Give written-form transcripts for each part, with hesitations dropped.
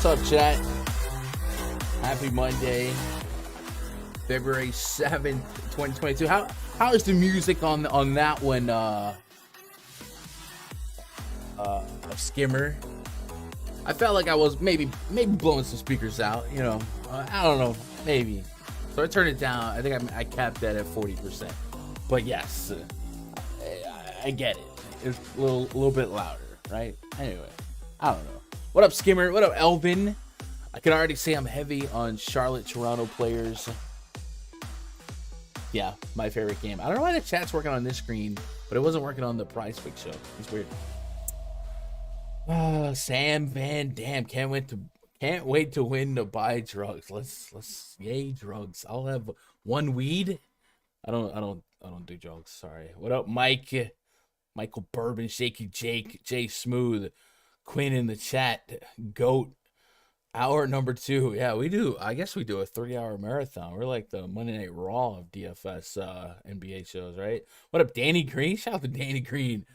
What's up, chat? Happy Monday, February 7th, 2022. How is the music on that one? A skimmer. I felt like I was maybe blowing some speakers out. You know, I don't know, maybe. So I turned it down. I think I capped that at 40%. But yes, I get it. It's a little bit louder, right? Anyway, I don't know. What up, Skimmer? What up, Elvin? I can already say I'm heavy on Charlotte Toronto players. Yeah, my favorite game. I don't know why the chat's working on this screen, but it wasn't working on the PrizePicks show. It's weird. Sam Van Dam can't wait to win to buy drugs. Let's yay drugs. I'll have one weed. I don't do drugs. Sorry. What up, Mike? Michael Bourbon, Shaky Jake, Jay Smooth. Quinn in the chat, GOAT, hour number 2. Yeah, we do. I guess we do a 3-hour marathon. We're like the Monday Night Raw of DFS NBA shows, right? What up, Danny Green? Shout out to Danny Green.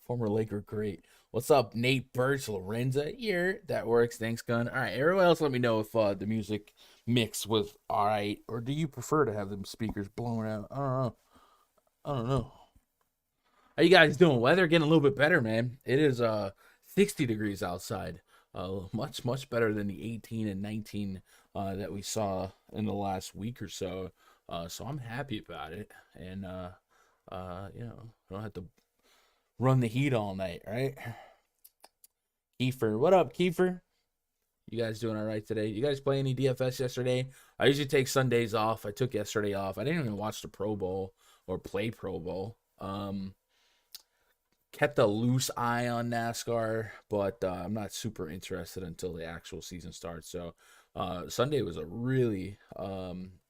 Former Laker great. What's up, Nate Birch, Lorenza? Here, that works. Thanks, Gun. All right, everyone else let me know if the music mix was all right, or do you prefer to have them speakers blown out? I don't know. How you guys doing? Weather getting a little bit better, man. It is 60 degrees outside. Much better than the 18 and 19 that we saw in the last week or so. So I'm happy about it. And you know, I don't have to run the heat all night, right? Kiefer, what up, Kiefer? You guys doing all right today? You guys play any DFS yesterday? I usually take Sundays off. I took yesterday off. I didn't even watch the Pro Bowl or play Pro Bowl. Kept a loose eye on NASCAR, but I'm not super interested until the actual season starts. So Sunday was a really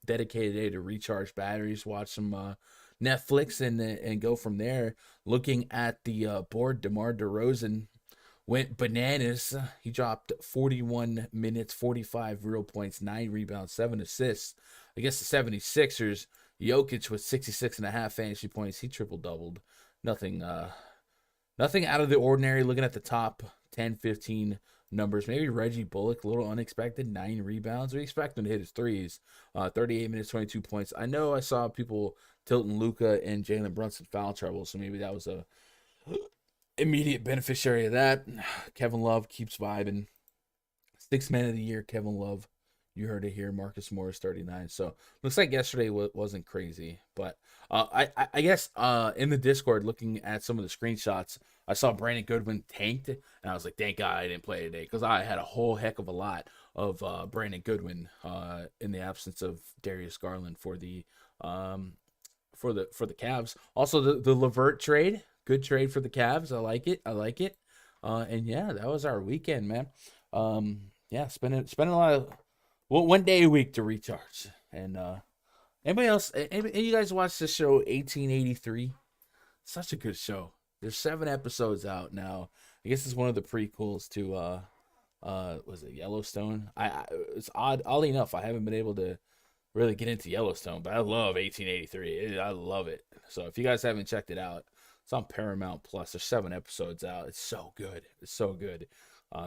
dedicated day to recharge batteries, watch some Netflix, and go from there. Looking at the board, DeMar DeRozan went bananas. He dropped 41 minutes, 45 real points, 9 rebounds, 7 assists. I guess the 76ers, Jokic with 66.5 fantasy points. He triple-doubled. Nothing out of the ordinary. Looking at the top 10, 15 numbers. Maybe Reggie Bullock, a little unexpected, 9 rebounds. We expect him to hit his threes. 38 minutes, 22 points. I know I saw people tilting Luka and Jalen Brunson foul trouble, so maybe that was a immediate beneficiary of that. Kevin Love keeps vibing. 6th man of the year, Kevin Love. You heard it here. Marcus Morris, 39. So looks like yesterday wasn't crazy. But I guess in the Discord, looking at some of the screenshots, I saw Brandon Goodwin tanked. And I was like, thank God I didn't play today. Because I had a whole heck of a lot Brandon Goodwin in the absence of Darius Garland for the Cavs. Also the Levert trade, good trade for the Cavs. I like it. And yeah, that was our weekend, man. Yeah, spending a lot of one day a week to recharge. And anybody else? Any you guys watch the show 1883? Such a good show. There's 7 episodes out now. I guess it's one of the prequels to was it Yellowstone? It's oddly enough, I haven't been able to really get into Yellowstone, but I love 1883. I love it. So if you guys haven't checked it out, it's on Paramount Plus. There's 7 episodes out. It's so good.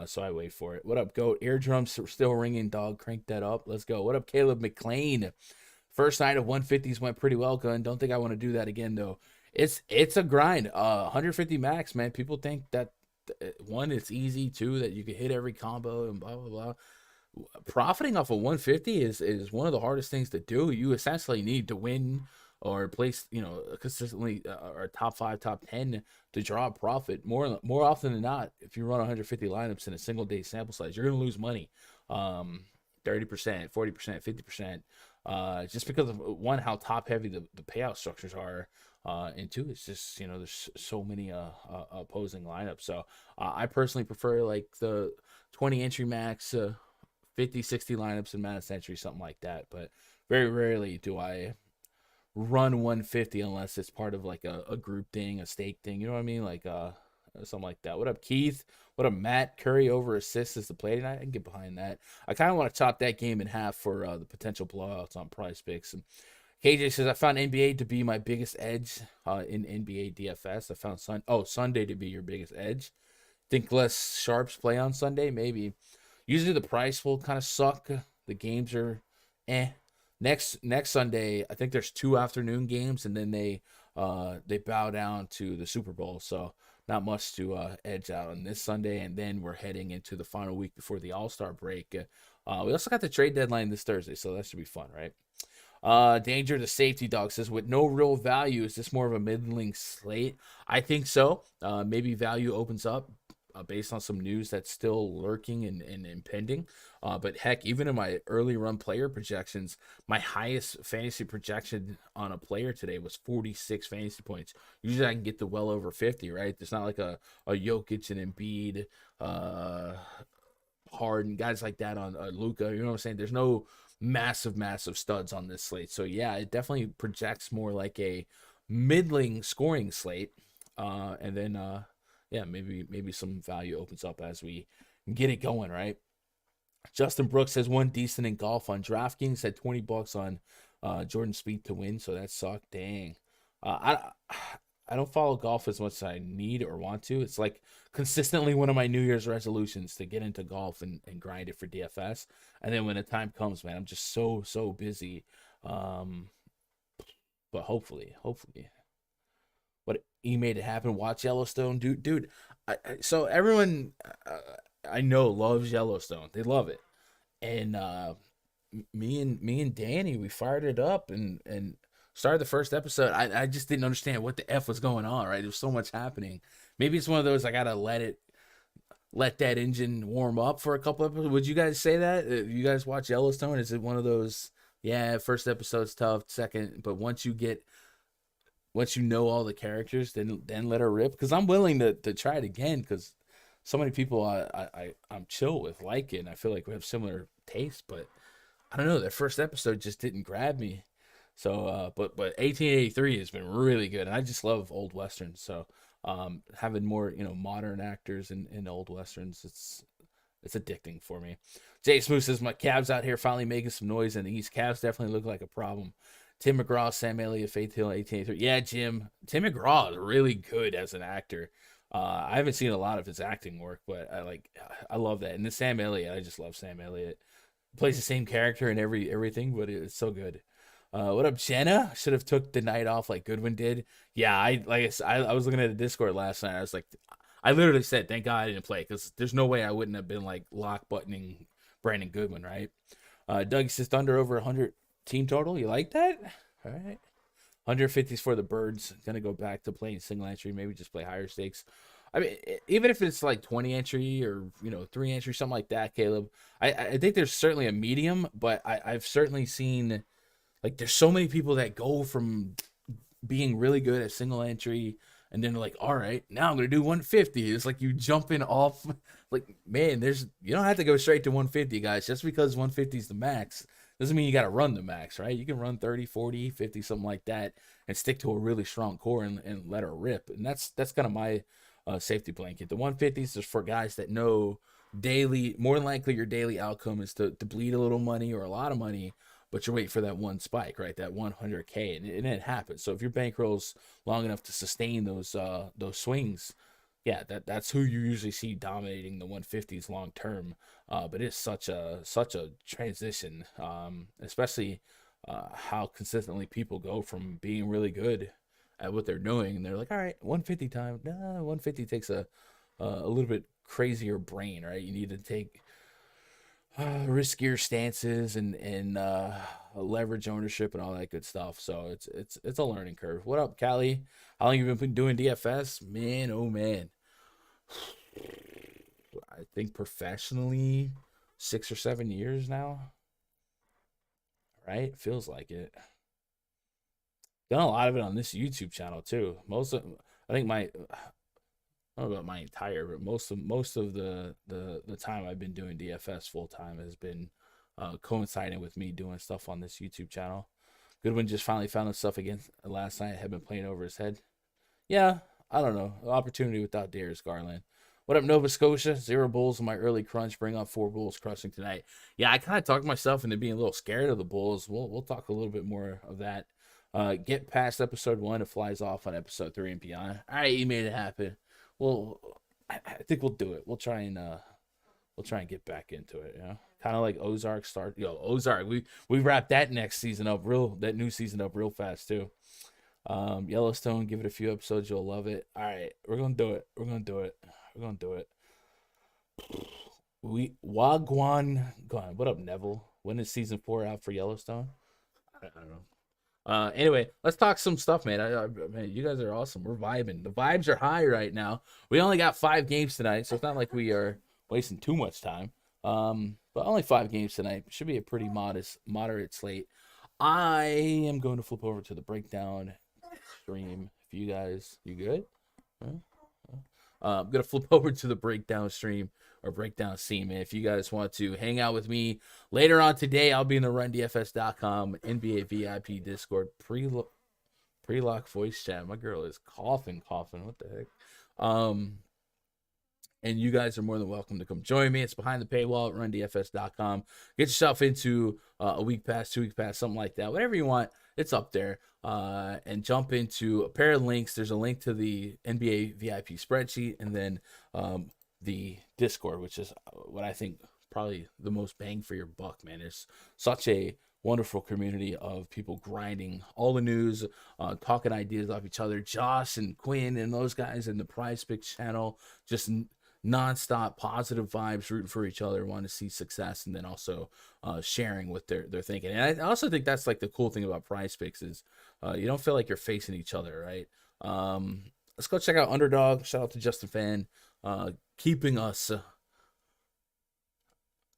So I wait for it. What up, Goat? Eardrums still ringing, dog. Crank that up. Let's go. What up, Caleb McLean? First night of 150s went pretty well, gun. Don't think I want to do that again, though. It's a grind. 150 max, man. People think that, one, it's easy. 2, that you can hit every combo and blah, blah, blah. Profiting off of 150 is one of the hardest things to do. You essentially need to win or place, consistently or top 5, top 10 to draw a profit. More often than not, if you run 150 lineups in a single day sample size, you're going to lose money. 30%, 40%, 50%. Just because of, one, how top heavy the payout structures are. And 2, it's just, there's so many opposing lineups. So I personally prefer like the 20 entry max, 50, 60 lineups in Madden Century, something like that. But very rarely do I run 150 unless it's part of like a group thing, a stake thing. You know what I mean? Like something like that. What up, Keith? What up, Matt? Curry over assists is the play tonight. I can get behind that. I kind of want to chop that game in half for the potential blowouts on PrizePicks. And KJ says, I found NBA to be my biggest edge in NBA DFS. I found Sunday to be your biggest edge. Think less sharps play on Sunday? Maybe. Usually the price will kind of suck. The games are Next Sunday, I think there's 2 afternoon games, and then they bow down to the Super Bowl. So not much to edge out on this Sunday, and then we're heading into the final week before the All-Star break. We also got the trade deadline this Thursday, so that should be fun, right? Danger the safety dog says, with no real value, is this more of a middling slate? I think so. Maybe value opens up based on some news that's still lurking and impending. But heck, even in my early run player projections, my highest fantasy projection on a player today was 46 fantasy points. Usually I can get to well over 50, right? It's not like a Jokic and Embiid, Harden, guys like that on Luka. You know what I'm saying? There's no massive studs on this slate. So yeah, it definitely projects more like a middling scoring slate. And then yeah, maybe some value opens up as we get it going, right? Justin Brooks has one decent in golf on DraftKings, had $20 on Jordan Spieth to win, so that sucked. Dang. I don't follow golf as much as I need or want to. It's like consistently one of my New Year's resolutions to get into golf and grind it for DFS. And then when the time comes, man, I'm just so busy. But hopefully. But he made it happen. Watch Yellowstone, dude. So everyone I know loves Yellowstone. They love it. And me and Danny, we fired it up and started the first episode. I just didn't understand what the F was going on, right? There was so much happening. Maybe it's one of those I gotta let that engine warm up for a couple episodes. Would you guys say that? You guys watch Yellowstone? Is it one of those, yeah, first episode's tough, second, but once you know all the characters, then let her rip? Because I'm willing to try it again, because so many people I'm chill with like it, and I feel like we have similar tastes, but I don't know, that first episode just didn't grab me. So but 1883 has been really good, and I just love old westerns. So having more modern actors in old westerns, it's addicting for me. Jay Smooth says, my Cavs out here finally making some noise in the East. Cavs definitely look like a problem. Tim McGraw, Sam Elliott, Faith Hill, 1883. Yeah, Jim. Tim McGraw is really good as an actor. I haven't seen a lot of his acting work, but I love that. And then Sam Elliott, I just love Sam Elliott. Plays the same character in everything, but it's so good. What up, Jenna? Should have took the night off like Goodwin did. Yeah, I was looking at the Discord last night. I was like, I literally said, thank God I didn't play, because there's no way I wouldn't have been like lock buttoning Brandon Goodwin, right? Doug says Thunder over 100 team total. You like that? All right. 150s for the Birds. Gonna go back to playing single entry. Maybe just play higher stakes. I mean, even if it's like 20 entry or 3 entry, something like that, Caleb. I think there's certainly a medium, but I've certainly seen like there's so many people that go from being really good at single entry and then like, all right, now I'm gonna do 150. It's like you jumping off. Like, man, you don't have to go straight to 150, guys. Just because 150 is the max doesn't mean you got to run the max, right? You can run 30, 40, 50, something like that, and stick to a really strong core and let her rip. And that's kind of my safety blanket. The 150s is for guys that know daily, more than likely your daily outcome is to bleed a little money or a lot of money, but you're waiting for that one spike, right? That 100K, and it happens. So if your bankroll's long enough to sustain those swings, yeah, that's who you usually see dominating the 150s long term. But it's such a transition, especially how consistently people go from being really good at what they're doing, and they're like, all right, 150 time. Nah, 150 takes a little bit crazier brain, right? You need to take riskier stances and leverage ownership and all that good stuff. So it's a learning curve. What up, Callie? How long you been doing DFS? Man, oh man. I think professionally 6 or 7 years now. Right? Feels like it. Done a lot of it on this YouTube channel too. I think I don't know about my entire, but most of the time I've been doing DFS full time has been coinciding with me doing stuff on this YouTube channel. Goodwin just finally found himself again last night. Had been playing over his head. Yeah, I don't know. Opportunity without Darius Garland. What up, Nova Scotia? 0 Bulls in my early crunch. Bring on 4 Bulls crushing tonight. Yeah, I kind of talked myself into being a little scared of the Bulls. We'll talk a little bit more of that. Get past episode 1. It flies off on episode 3 and beyond. All right, you made it happen. Well, I think we'll do it. We'll try and get back into it. Kind of like Ozark start. Ozark. We wrapped that next season up that new season up real fast too. Yellowstone, give it a few episodes, you'll love it. All right, we're gonna do it. We Wagwan gone. What up, Neville? When is season 4 out for Yellowstone? I don't know. Anyway, let's talk some stuff, man. Man, you guys are awesome. We're vibing. The vibes are high right now. We only got 5 games tonight, so it's not like we are wasting too much time. But only 5 games tonight. Should be a pretty moderate slate. I am going to flip over to the breakdown stream. If you good? I'm gonna flip over to the breakdown stream or breakdown scene, man. If you guys want to hang out with me later on today, I'll be in the RunDFS.com NBA VIP Discord pre-lock voice chat. My girl is coughing. What the heck? And you guys are more than welcome to come join me. It's behind the paywall at RunDFS.com. Get yourself into a week pass, 2 week pass, something like that. Whatever you want, it's up there. And jump into a pair of links. There's a link to the NBA VIP spreadsheet and then the Discord, which is what I think probably the most bang for your buck, man. It's such a wonderful community of people grinding all the news, talking ideas off each other. Josh and Quinn and those guys in the PrizePicks channel, just nonstop positive vibes, rooting for each other, want to see success, and then also sharing what they're thinking. And I also think that's like the cool thing about PrizePicks is you don't feel like you're facing each other, right? Let's go check out Underdog. Shout out to Justin Fan, keeping us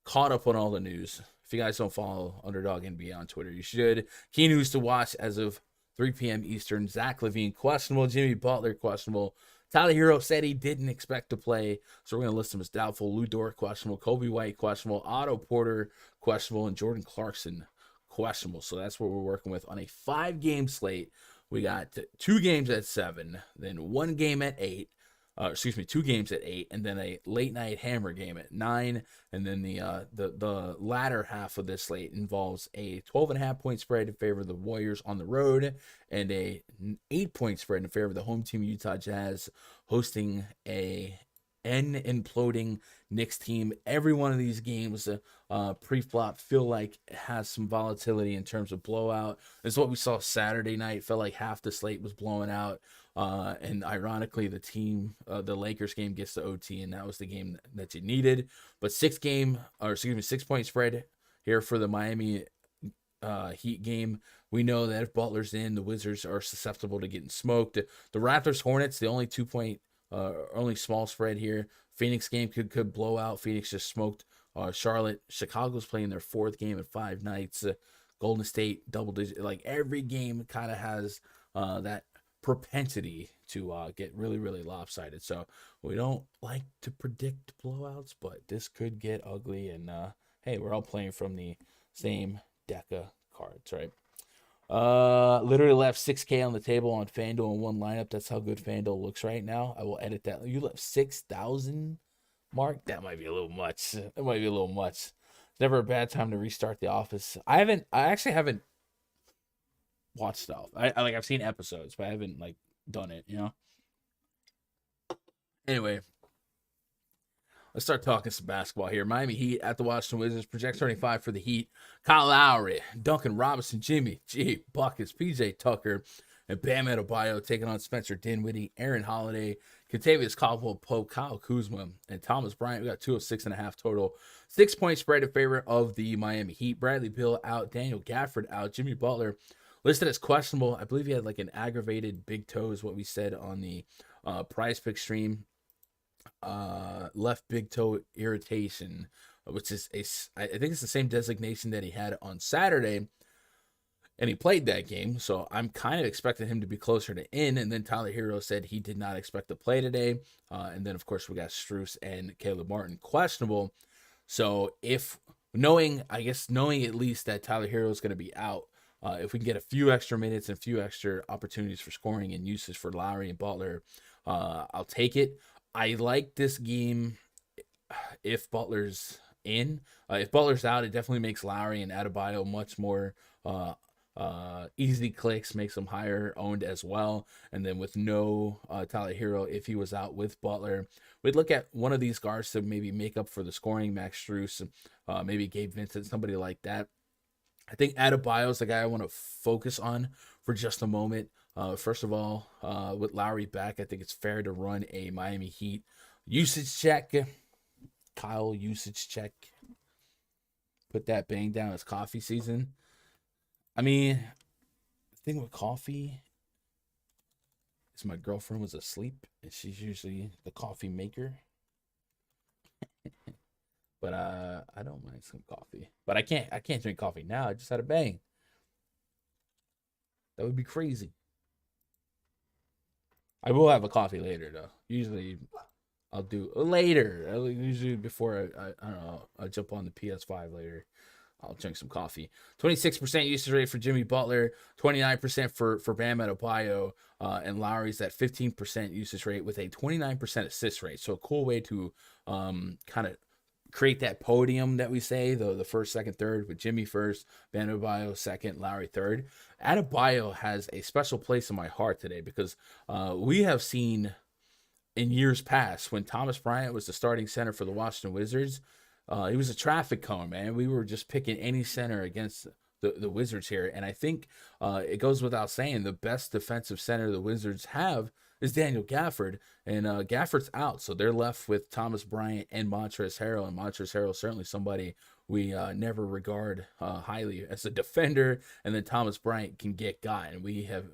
caught up on all the news. If you guys don't follow Underdog NBA on Twitter, you should. Key news to watch as of 3 p.m. Eastern. Zach LaVine questionable. Jimmy Butler questionable. Tyler Hero said he didn't expect to play, so we're going to list him as doubtful. Lou Dort questionable. Kobe White questionable. Otto Porter questionable. And Jordan Clarkson questionable. So that's what we're working with on a 5-game slate. We got 2 games at 7, then 1 game at 8. 2 games at 8, and then a late night hammer game at 9, and then the latter half of this slate involves a 12.5 point spread in favor of the Warriors on the road, and a 8 point spread in favor of the home team Utah Jazz hosting a imploding Knicks team. Every one of these games pre-flop feel like it has some volatility in terms of blowout. This is what we saw Saturday night. Felt like half the slate was blowing out. And ironically, the Lakers game gets to OT, and that was the game that you needed. But 6-point spread here for the Miami Heat game. We know that if Butler's in, the Wizards are susceptible to getting smoked. The Raptors Hornets, the only 2-point only small spread here. Phoenix game could blow out. Phoenix just smoked Charlotte. Chicago's playing their 4th game in 5 nights. Golden State double digit. Like every game kind of has that propensity to get really, really lopsided. So we don't like to predict blowouts, but this could get ugly. And hey, we're all playing from the same deck of cards, right? Literally left 6K on the table on Fanduel in one lineup. That's how good Fanduel looks right now. I will edit that. You left 6,000, Mark? That might be a little much. That might be a little much. It's never a bad time to restart The Office. I actually haven't watched stuff. I've seen episodes, but I haven't like done it, you know? Anyway, let's start talking some basketball here. Miami Heat at the Washington Wizards. Project 35 for the Heat. Kyle Lowry, Duncan Robinson, Jimmy G, Buckets, PJ Tucker, and Bam Adebayo taking on Spencer Dinwiddie, Aaron Holiday, Kentavious Caldwell-Pope, Kyle Kuzma, and Thomas Bryant. We got 206.5 total. 6-point spread in favor of the Miami Heat. Bradley Beal out. Daniel Gafford out. Jimmy Butler listed as questionable. I believe he had like an aggravated big toe is what we said on the PrizePicks stream. Left big toe irritation, which is I think it's the same designation that he had on Saturday, and he played that game. So I'm kind of expecting him to be closer to in. And then Tyler Hero said he did not expect to play today. And then of course we got Strus and Caleb Martin questionable. So knowing at least that Tyler Hero is going to be out, if we can get a few extra minutes and a few extra opportunities for scoring and usage for Lowry and Butler, I'll take it. I like this game if Butler's in. If Butler's out, it definitely makes Lowry and Adebayo much more easy clicks, makes them higher owned as well. And then with no Tyler Hero, if he was out with Butler, we'd look at one of these guards to maybe make up for the scoring, Max Strus, maybe Gabe Vincent, somebody like that. I think Adebayo is the guy I want to focus on for just a moment. First of all, with Lowry back, I think it's fair to run a Miami Heat usage check. Kyle usage check. Put that bang down. It's coffee season. I mean, the thing with coffee is my girlfriend was asleep, and she's usually the coffee maker. But I don't mind some coffee. But I can't drink coffee now. I just had a bang. That would be crazy. I will have a coffee later though. Usually I'll do later. Usually before I don't know, I jump on the PS5 later. I'll drink some coffee. 26% usage rate for Jimmy Butler, 29% for Bam Adebayo, and Lowry's at 15% usage rate with a 29% assist rate. So a cool way to kind of create that podium that we say, the first, second, third, with Jimmy first, Bam Adebayo second, Lowry third. Adebayo has a special place in my heart today because we have seen in years past when Thomas Bryant was the starting center for the Washington Wizards, he was a traffic cone, man. We were just picking any center against the Wizards here. And I think it goes without saying the best defensive center the Wizards have is Daniel Gafford. And Gafford's out. So they're left with Thomas Bryant and Montrezl Harrell. And Montrezl Harrell is certainly somebody we never regard highly as a defender. And then Thomas Bryant can get got. And we have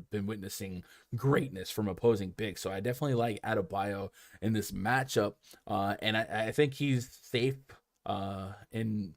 been witnessing greatness from opposing bigs. So I definitely like Adebayo in this matchup. And I think he's safe in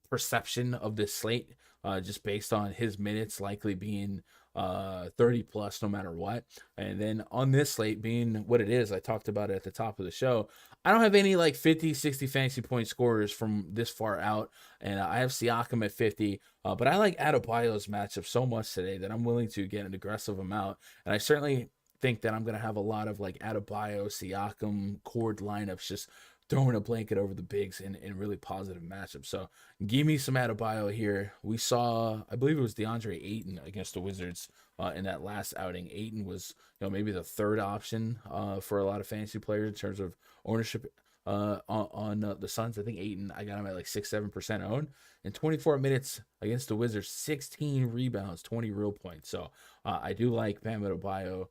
perception of this slate, just based on his minutes likely being 30 plus no matter what. And then on this slate being what it is, I talked about it at the top of the show, I don't have any like 50 60 fantasy point scorers from this far out, and I have Siakam at 50, but I like Adebayo's matchup so much today that I'm willing to get an aggressive amount. And I certainly think that I'm going to have a lot of like Adebayo, Siakam cord lineups, just throwing a blanket over the bigs in really positive matchups. So give me some Adebayo here. We saw, I believe it was DeAndre Ayton against the Wizards in that last outing. Ayton was, maybe the third option for a lot of fantasy players in terms of ownership on the Suns. I think Ayton, I got him at like 6-7% owned. In 24 minutes against the Wizards, 16 rebounds, 20 real points. So I do like Bam Adebayo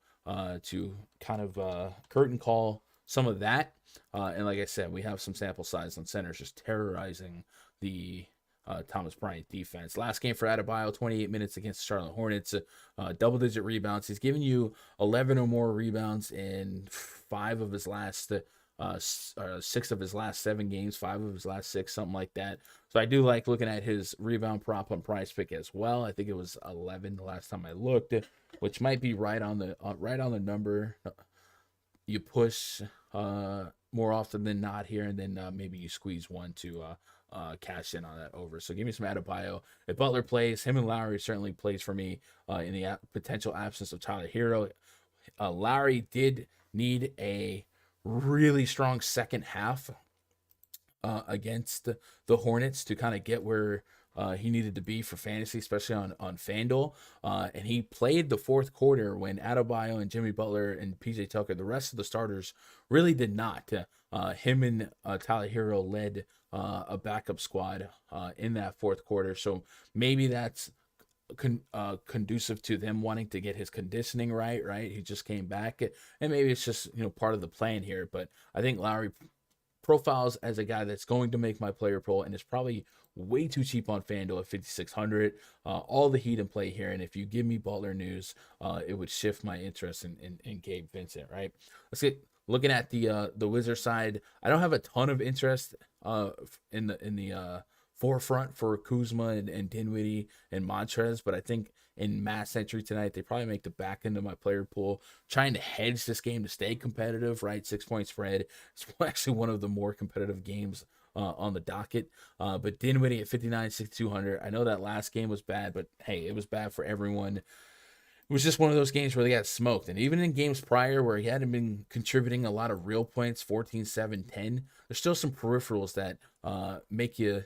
to kind of curtain call some of that. And like I said, we have some sample size on centers just terrorizing the Thomas Bryant defense. Last game for Adebayo, 28 minutes against the Charlotte Hornets, double-digit rebounds. He's given you 11 or more rebounds in 5 of his last 6 of his last 7 games, 5 of his last 6, something like that. So I do like looking at his rebound prop on PrizePick as well. I think it was 11 the last time I looked, which might be right on the number. You push more often than not here, and then maybe you squeeze one to cash in on that over. So give me some Adebayo. If Butler plays, him and Lowry certainly plays for me in the potential absence of Tyler Hero. Lowry did need a really strong second half against the Hornets to kind of get where he needed to be for fantasy, especially on Fanduel. And he played the fourth quarter when Adebayo and Jimmy Butler and PJ Tucker, the rest of the starters, really did not. Him and Tyler Hero led a backup squad in that fourth quarter. So maybe that's conducive to them wanting to get his conditioning right. He just came back, and maybe it's just part of the plan here. But I think Lowry profiles as a guy that's going to make my player pool, and is probably way too cheap on FanDuel at 5,600. All the heat in play here, and if you give me Butler news, it would shift my interest in Gabe Vincent. Right. Let's get looking at the Wizards side. I don't have a ton of interest in the forefront for Kuzma and Dinwiddie and Montrez, but I think in mass entry tonight, they probably make the back end of my player pool, trying to hedge this game to stay competitive, right? 6-point spread. It's actually one of the more competitive games on the docket. But Dinwiddie at 59, 6,200. I know that last game was bad, but hey, it was bad for everyone. It was just one of those games where they got smoked. And even in games prior where he hadn't been contributing a lot of real points, 14, 7, 10, there's still some peripherals that make you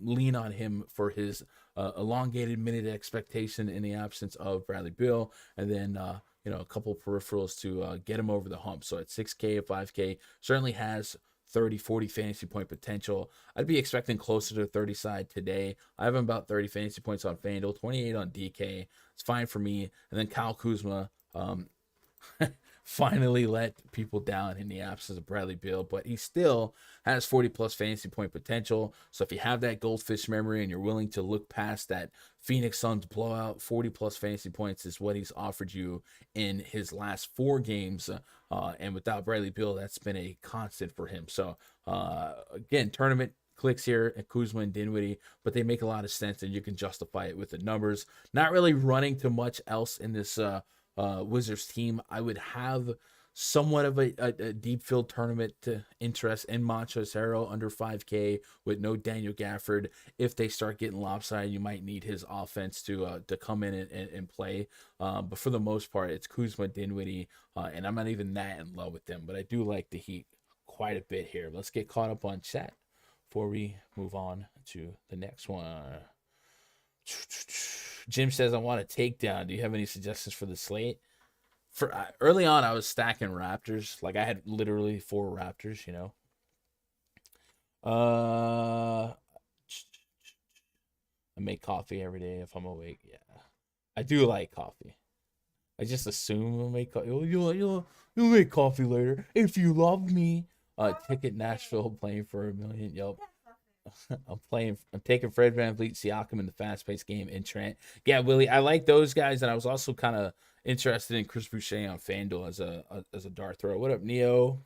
lean on him for his elongated minute expectation in the absence of Bradley Beal, and then a couple of peripherals to get him over the hump. So at 6K, 5K, certainly has 30, 40 fantasy point potential. I'd be expecting closer to 30 side today. I have him about 30 fantasy points on FanDuel, 28 on DK. It's fine for me. And then Kyle Kuzma finally let people down in the absence of Bradley Beal, but he still has 40 plus fantasy point potential. So if you have that goldfish memory and you're willing to look past that Phoenix Suns blowout, 40 plus fantasy points is what he's offered you in his last 4 games. And without Bradley Beal, that's been a constant for him. So again, tournament clicks here at Kuzma and Dinwiddie, but they make a lot of sense and you can justify it with the numbers. Not really running to much else in this Wizards team. I would have somewhat of a deep field tournament interest in Montrezl Harrell under 5K with no Daniel Gafford. If they start getting lopsided, you might need his offense to come in and play. But for the most part, it's Kuzma, Dinwiddie, and I'm not even that in love with them. But I do like the Heat quite a bit here. Let's get caught up on chat before we move on to the next one. Jim says, I want a takedown. Do you have any suggestions for the slate? For early on, I was stacking Raptors. Like, I had literally 4 Raptors, I make coffee every day if I'm awake. Yeah. I do like coffee. I just assume I'll make coffee. You'll make coffee later if you love me. Ticket Nashville playing for $1 million. Yep. I'm taking Fred VanVleet, Siakam in the fast-paced game, and Trent. Yeah, Willie, I like those guys, and I was also kind of interested in Chris Boucher on FanDuel as a dart throw. What up, Neo?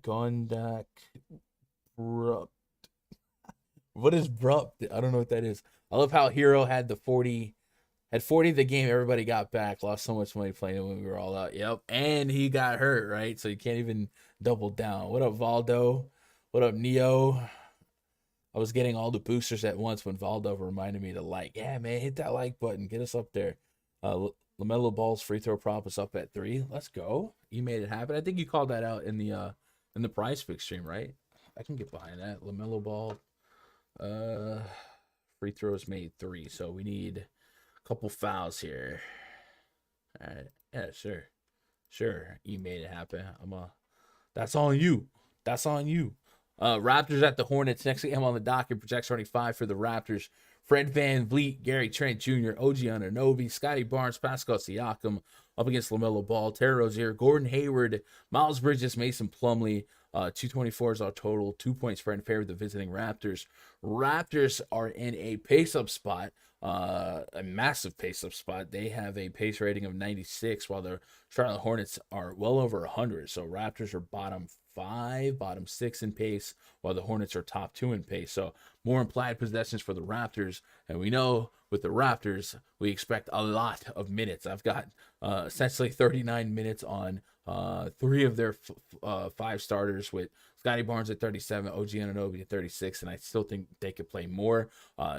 Gondak Brupt. What is Brupt? I don't know what that is. I love how Hero had 40 the game everybody got back. Lost so much money playing it when we were all out. Yep, and he got hurt, right? So you can't even double down. What up, Valdo? What up, Neo? I was getting all the boosters at once when Valdo reminded me to like. Yeah, man, hit that like button. Get us up there. LaMelo Ball's free throw prop is up at 3. Let's go. You made it happen. I think you called that out in the PrizePicks stream, right? I can get behind that. LaMelo Ball free throws made 3. So we need a couple fouls here. All right. Yeah, sure. Sure. You made it happen. That's on you. That's on you. Raptors at the Hornets. Next game on the docket, projects 25 for the Raptors. Fred VanVleet, Gary Trent Jr., OG Anunoby, Scotty Barnes, Pascal Siakam up against LaMelo Ball, Terry Rozier, Gordon Hayward, Miles Bridges, Mason Plumlee, 224 is our total, 2 point spread in favor of the visiting Raptors. Raptors are in a pace-up spot, a massive pace-up spot. They have a pace rating of 96, while the Charlotte Hornets are well over 100. So Raptors are bottom 5, bottom 6 in pace, while the Hornets are top 2 in pace. So more implied possessions for the Raptors. And we know with the Raptors, we expect a lot of minutes. I've got essentially 39 minutes on 3 of their 5 starters, with Scotty Barnes at 37, OG Anunoby at 36, and I still think they could play more.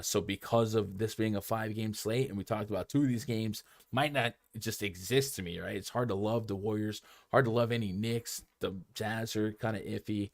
So because of this being a 5-game slate, and we talked about 2 of these games might not just exist to me, right? It's hard to love the Warriors, hard to love any Knicks. The Jazz are kind of iffy.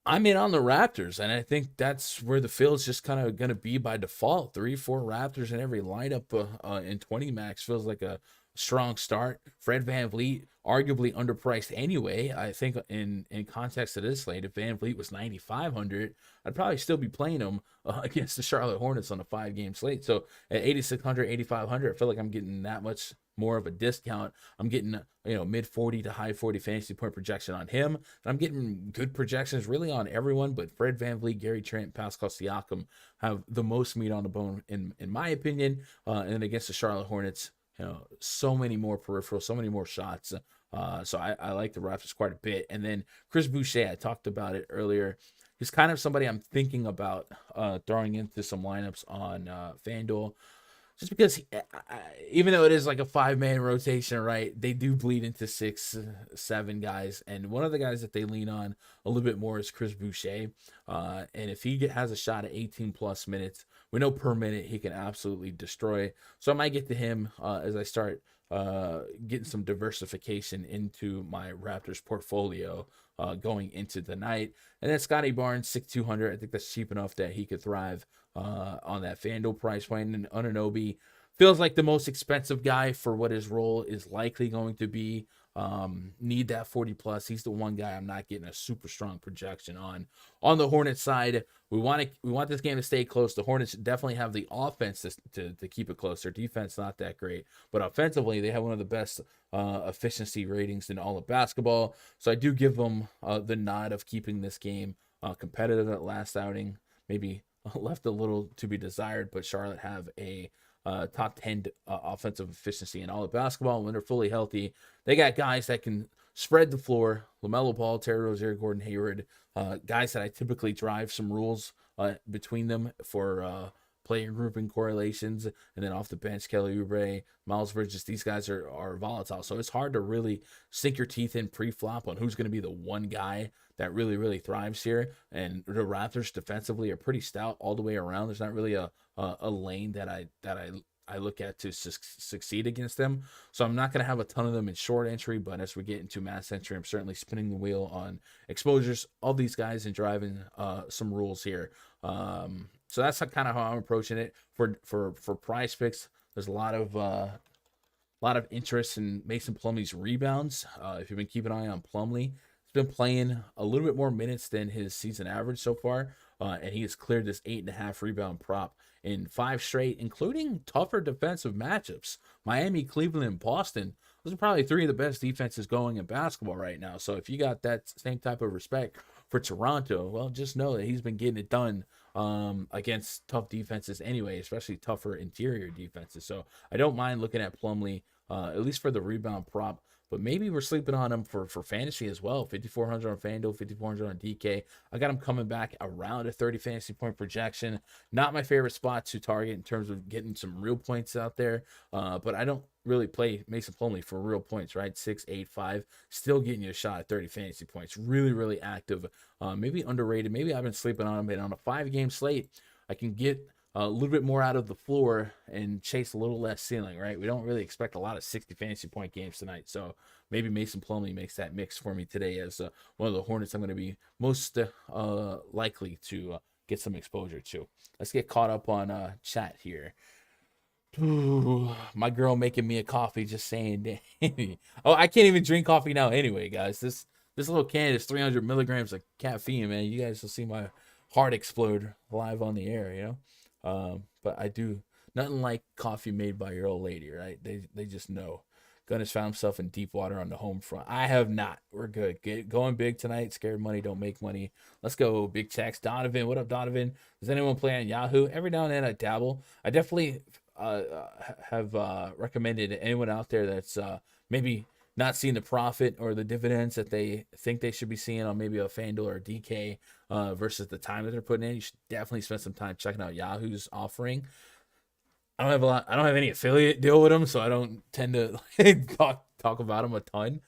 I'm in on the Raptors, and I think that's where the field's just kind of going to be by default. 3-4 Raptors in every lineup in 20 max feels like a strong start. Fred VanVleet, arguably underpriced anyway. I think in context of this slate, if VanVleet was 9,500, I'd probably still be playing him against the Charlotte Hornets on a 5-game slate. So at 8,600, 8,500, I feel like I'm getting that much more of a discount. I'm getting mid 40 to high 40 fantasy point projection on him, and I'm getting good projections really on everyone, but Fred VanVleet, Gary Trent, Pascal Siakam have the most meat on the bone in my opinion. And then against the Charlotte Hornets, so many more peripherals, so many more shots. So I like the Raptors quite a bit. And then Chris Boucher, I talked about it earlier. He's kind of somebody I'm thinking about throwing into some lineups on Fanduel. Just because, even though it is like a 5-man rotation, right, they do bleed into 6, 7 guys. And one of the guys that they lean on a little bit more is Chris Boucher. And if he has a shot at 18-plus minutes, we know per minute he can absolutely destroy. So I might get to him as I start getting some diversification into my Raptors portfolio going into the night. And then Scotty Barnes, 6,200. I think that's cheap enough that he could thrive on that Fanduel price point. And Anunoby feels like the most expensive guy for what his role is likely going to be. Need that 40 plus. He's the one guy I'm not getting a super strong projection on. On the Hornets side, we want this game to stay close. The Hornets definitely have the offense to keep it close. Their defense not that great, but offensively they have one of the best efficiency ratings in all of basketball. So I do give them the nod of keeping this game competitive at last outing. Maybe left a little to be desired, but Charlotte have a top 10 offensive efficiency in all of basketball. When they're fully healthy, they got guys that can spread the floor. LaMelo Ball, Terry Rozier, Gordon Hayward, guys that I typically drive some rules between them for player grouping correlations. And then off the bench, Kelly Oubre, Miles Bridges, these guys are volatile. So it's hard to really sink your teeth in pre-flop on who's going to be the one guy that really, really thrives here. And the Raptors defensively are pretty stout all the way around. There's not really a lane that I look at to succeed against them. So I'm not going to have a ton of them in short entry, but as we get into mass entry, I'm certainly spinning the wheel on exposures, all these guys, and driving some rules here. So that's kind of how I'm approaching it. For prize picks, there's a lot of interest in Mason Plumlee's rebounds. If you've been keeping an eye on Plumlee, he's been playing a little bit more minutes than his season average so far, and he has cleared this 8.5 rebound prop in 5 straight, including tougher defensive matchups. Miami, Cleveland, and Boston. Those are probably 3 of the best defenses going in basketball right now. So if you got that same type of respect for Toronto, well, just know that he's been getting it done against tough defenses anyway, especially tougher interior defenses. So I don't mind looking at Plumlee, at least for the rebound prop. But maybe we're sleeping on him for fantasy as well. 5,400 on FanDuel, 5,400 on DK. I got him coming back around a 30 fantasy point projection. Not my favorite spot to target in terms of getting some real points out there. But I don't really play Mason Plumlee for real points, right? 6, 8, 5. Still getting you a shot at 30 fantasy points. Really, really active. Maybe underrated. Maybe I've been sleeping on him. And on a 5-game slate, I can get a little bit more out of the floor and chase a little less ceiling, right? We don't really expect a lot of 60 fantasy point games tonight. So maybe Mason Plumlee makes that mix for me today as one of the Hornets I'm going to be most likely to get some exposure to. Let's get caught up on chat here. Ooh, my girl making me a coffee, just saying. Oh, I can't even drink coffee now anyway, guys. This little can is 300 milligrams of caffeine, man. You guys will see my heart explode live on the air, you know? But I do nothing like coffee made by your old lady, right? They just know. Gunner's found himself in deep water on the home front. I have not. We're good. Going big tonight. Scared money don't make money. Let's go, big checks. Donovan, what up, Donovan? Does anyone play on Yahoo? Every now and then I dabble. I definitely have recommended anyone out there that's maybe not seeing the profit or the dividends that they think they should be seeing on maybe a Fanduel or a DK versus the time that they're putting in. You should definitely spend some time checking out Yahoo's offering. I don't have any affiliate deal with them, so I don't tend to talk about them a ton.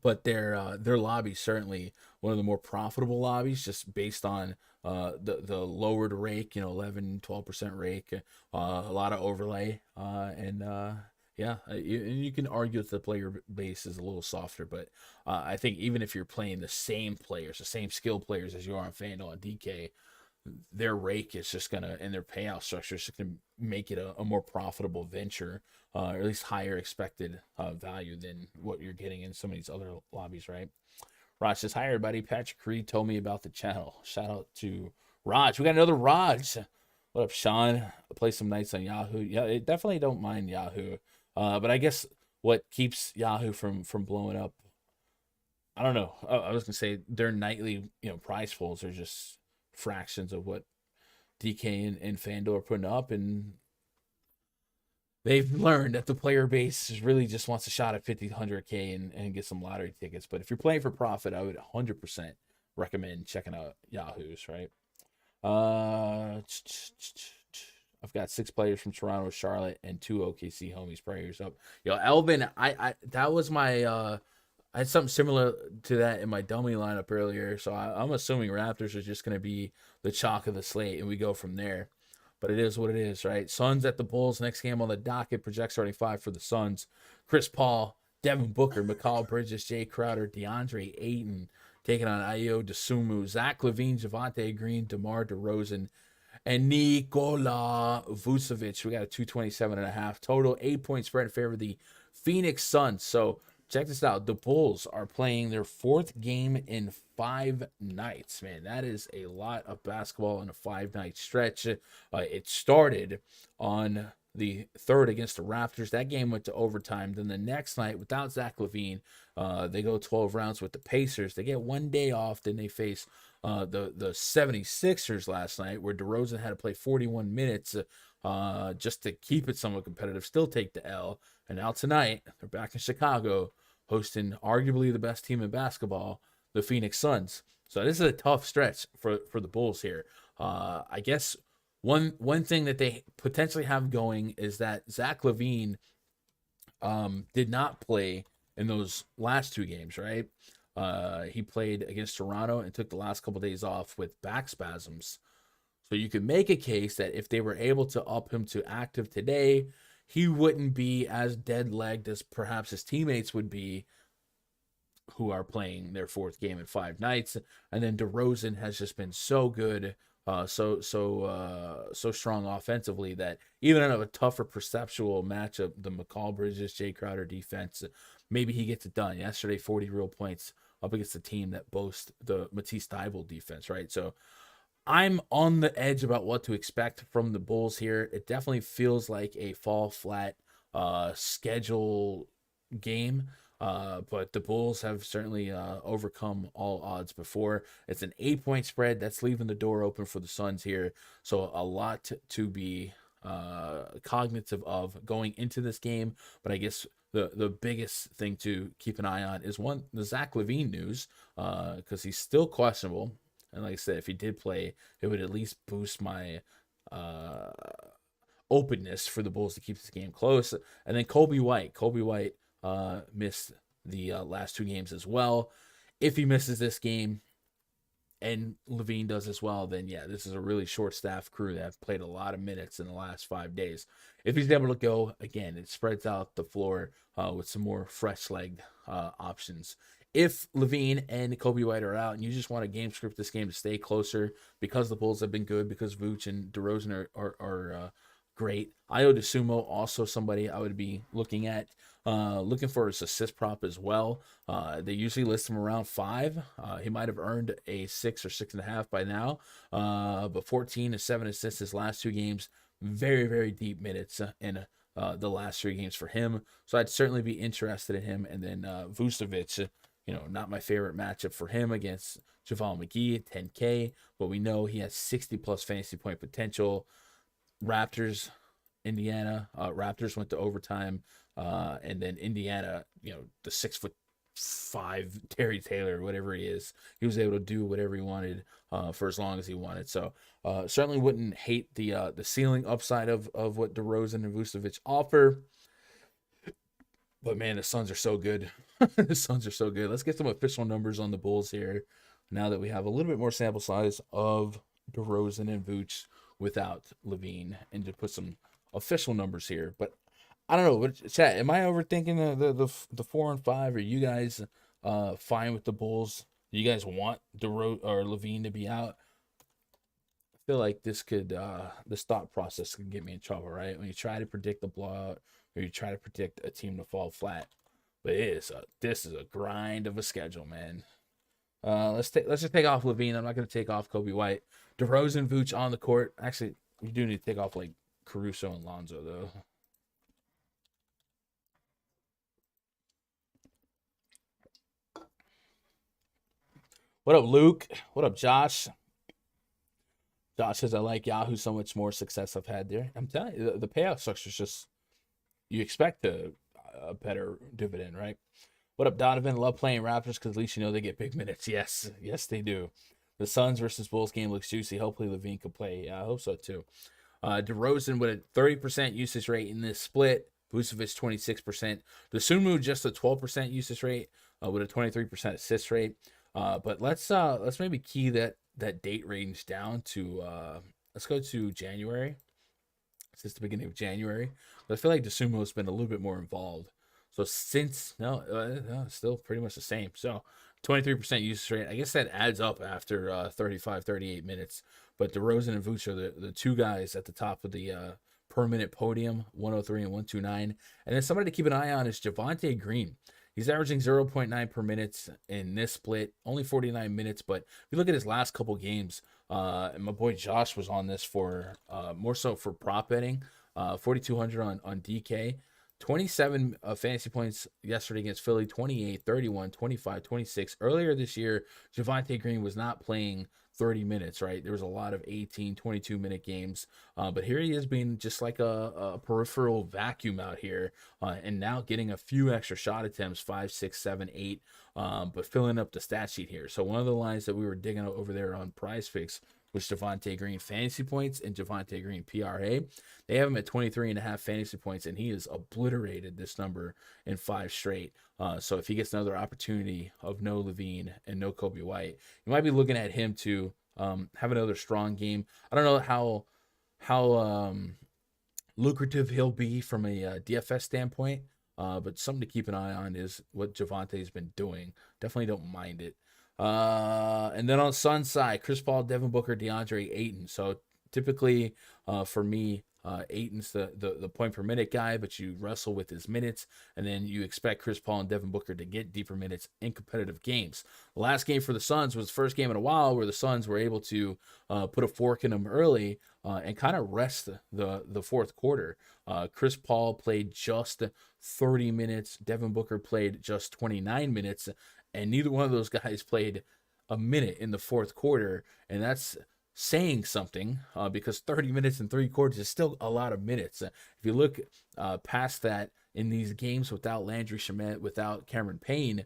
But their lobby certainly one of the more profitable lobbies, just based on the lowered rake, 11-12% rake, a lot of overlay, and you can argue that the player base is a little softer, but I think even if you're playing the same players, the same skill players as you are on FanDuel and DK, their rake is just gonna, and their payout structure is just gonna make it a more profitable venture, or at least higher expected value than what you're getting in some of these other lobbies, right? Raj says, hi everybody. Patrick Reed told me about the channel. Shout out to Raj. We got another Raj. What up, Sean? I play some nights on Yahoo. Yeah, I definitely don't mind Yahoo. But I guess what keeps Yahoo from blowing up, I don't know. I was gonna say their nightly, prize pools are just fractions of what DK and FanDuel are putting up, and they've learned that the player base really just wants a shot at 50, 100K and get some lottery tickets. But if you're playing for profit, I would 100% recommend checking out Yahoo's, right? I've got 6 players from Toronto, Charlotte, and 2 OKC homies. Prayers up. Elvin, I that was my I had something similar to that in my dummy lineup earlier, so I'm assuming Raptors are just going to be the chalk of the slate, and we go from there. But it is what it is, right? Suns at the Bulls. Next game on the docket. Project starting 5 for the Suns. Chris Paul, Devin Booker, Mikal Bridges, Jay Crowder, DeAndre Ayton taking on Ayo Dosunmu, Zach LaVine, Javonte Green, DeMar DeRozan, and Nikola Vucevic. We got a 227.5 total. 8-point spread in favor of the Phoenix Suns. So check this out. The Bulls are playing their 4th game in 5 nights. Man, that is a lot of basketball in a 5-night stretch. It started on the 3rd against the Raptors. That game went to overtime. Then the next night, without Zach LaVine, they go 12 rounds with the Pacers. They get 1 day off. Then they face the 76ers last night, where DeRozan had to play 41 minutes just to keep it somewhat competitive, still take the L. And now tonight, they're back in Chicago, hosting arguably the best team in basketball, the Phoenix Suns. So this is a tough stretch for the Bulls here. I guess one thing that they potentially have going is that Zach LaVine did not play in those last 2 games, right? He played against Toronto and took the last couple of days off with back spasms. So you could make a case that if they were able to up him to active today, he wouldn't be as dead-legged as perhaps his teammates would be, who are playing their 4th game in 5 nights. And then DeRozan has just been so good, so strong offensively, that even in a tougher perceptual matchup, the McCall Bridges, Jay Crowder defense, maybe he gets it done. Yesterday, 40 real points up against a team that boasts the Matisse Thybulle defense, right? So I'm on the edge about what to expect from the Bulls here. It definitely feels like a fall flat schedule game, but the Bulls have certainly overcome all odds before. It's an 8-point spread. That's leaving the door open for the Suns here. So a lot to be cognitive of going into this game. But I guess the biggest thing to keep an eye on is the Zach LaVine news, because he's still questionable. And like I said, if he did play, it would at least boost my openness for the Bulls to keep this game close. And then Kobe White missed the last 2 games as well. If he misses this game and LaVine does as well, then yeah, this is a really short-staffed crew that have played a lot of minutes in the last 5 days. If he's able to go, again, it spreads out the floor with some more fresh-legged options. If LaVine and Kobe White are out and you just want to game script this game to stay closer because the Bulls have been good, because Vooch and DeRozan are great. Ayo Dosunmu, also somebody I would be looking at, looking for his assist prop as well. They usually list him around 5. He might have earned a 6 or 6.5 by now, but 14 and 7 assists his last 2 games. Very, very deep minutes in the last 3 games for him. So I'd certainly be interested in him. And then Vucevic, not my favorite matchup for him against JaVale McGee at 10K, but we know he has 60+ fantasy point potential. Raptors, Indiana. Raptors went to overtime, and then Indiana, the 6'5" Terry Taylor, whatever he is, he was able to do whatever he wanted for as long as he wanted. So certainly wouldn't hate the ceiling upside of what DeRozan and Vucevic offer. But man, the Suns are so good. The Suns are so good. Let's get some official numbers on the Bulls here. Now that we have a little bit more sample size of DeRozan and Vooch without LaVine, and to put some official numbers here. But I don't know. Chat, am I overthinking the 4 and 5? Are you guys fine with the Bulls? Do you guys want LaVine to be out? I feel like this thought process can get me in trouble, right? When you try to predict the blowout, or you try to predict a team to fall flat. But this is a grind of a schedule, man. Let's just take off LaVine. I'm not going to take off Kobe White. DeRozan, Vooch on the court. Actually, you do need to take off like Caruso and Lonzo though. What up, Luke? What up, Josh? Josh says I like Yahoo so much more success I've had there. I'm telling you, the payout structure is just, you expect a better dividend, right? What up, Donovan? Love playing Raptors because at least they get big minutes. Yes, they do. The Suns versus Bulls game looks juicy. Hopefully LaVine can play. Yeah, I hope so too. DeRozan with a 30% usage rate in this split. Vucevic 26%. Dosunmu just a 12% usage rate with a 23% assist rate. But let's maybe key that date range down to let's go to January. Since the beginning of January. But I feel like Dosunmu has been a little bit more involved. So still pretty much the same. So 23% usage rate. I guess that adds up after 35, 38 minutes. But DeRozan and Vooch are the 2 guys at the top of the per minute podium, 103 and 129. And then somebody to keep an eye on is Javonte Green. He's averaging 0.9 per minute in this split, only 49 minutes. But if you look at his last couple games, and my boy Josh was on this for more so for prop betting, 4,200 on DK. 27 fantasy points yesterday against Philly, 28, 31, 25, 26. Earlier this year, Javonte Green was not playing 30 minutes, right? There was a lot of 18, 22-minute games. But here he is being just like a peripheral vacuum out here, and now getting a few extra shot attempts, 5, 6, 7, 8, but filling up the stat sheet here. So one of the lines that we were digging over there on PrizePicks was Javonte Green fantasy points and Javonte Green PRA. They have him at 23.5 fantasy points, and he has obliterated this number in 5 straight. So if he gets another opportunity of no LaVine and no Kobe White, you might be looking at him to have another strong game. I don't know how lucrative he'll be from a DFS standpoint, but something to keep an eye on is what Javante's been doing. Definitely don't mind it. And then on Sun's side, Chris Paul, Devin Booker, DeAndre Ayton. So typically for me, Ayton's the point per minute guy, but you wrestle with his minutes, and then you expect Chris Paul and Devin Booker to get deeper minutes in competitive games. The last game for the Suns was the first game in a while where the Suns were able to put a fork in them early and kind of rest the fourth quarter. Chris Paul played just 30 minutes. Devin Booker played just 29 minutes. And neither one of those guys played a minute in the fourth quarter. And that's saying something because 30 minutes and 3 quarters is still a lot of minutes. If you look past that in these games without Landry Shamet, without Cameron Payne,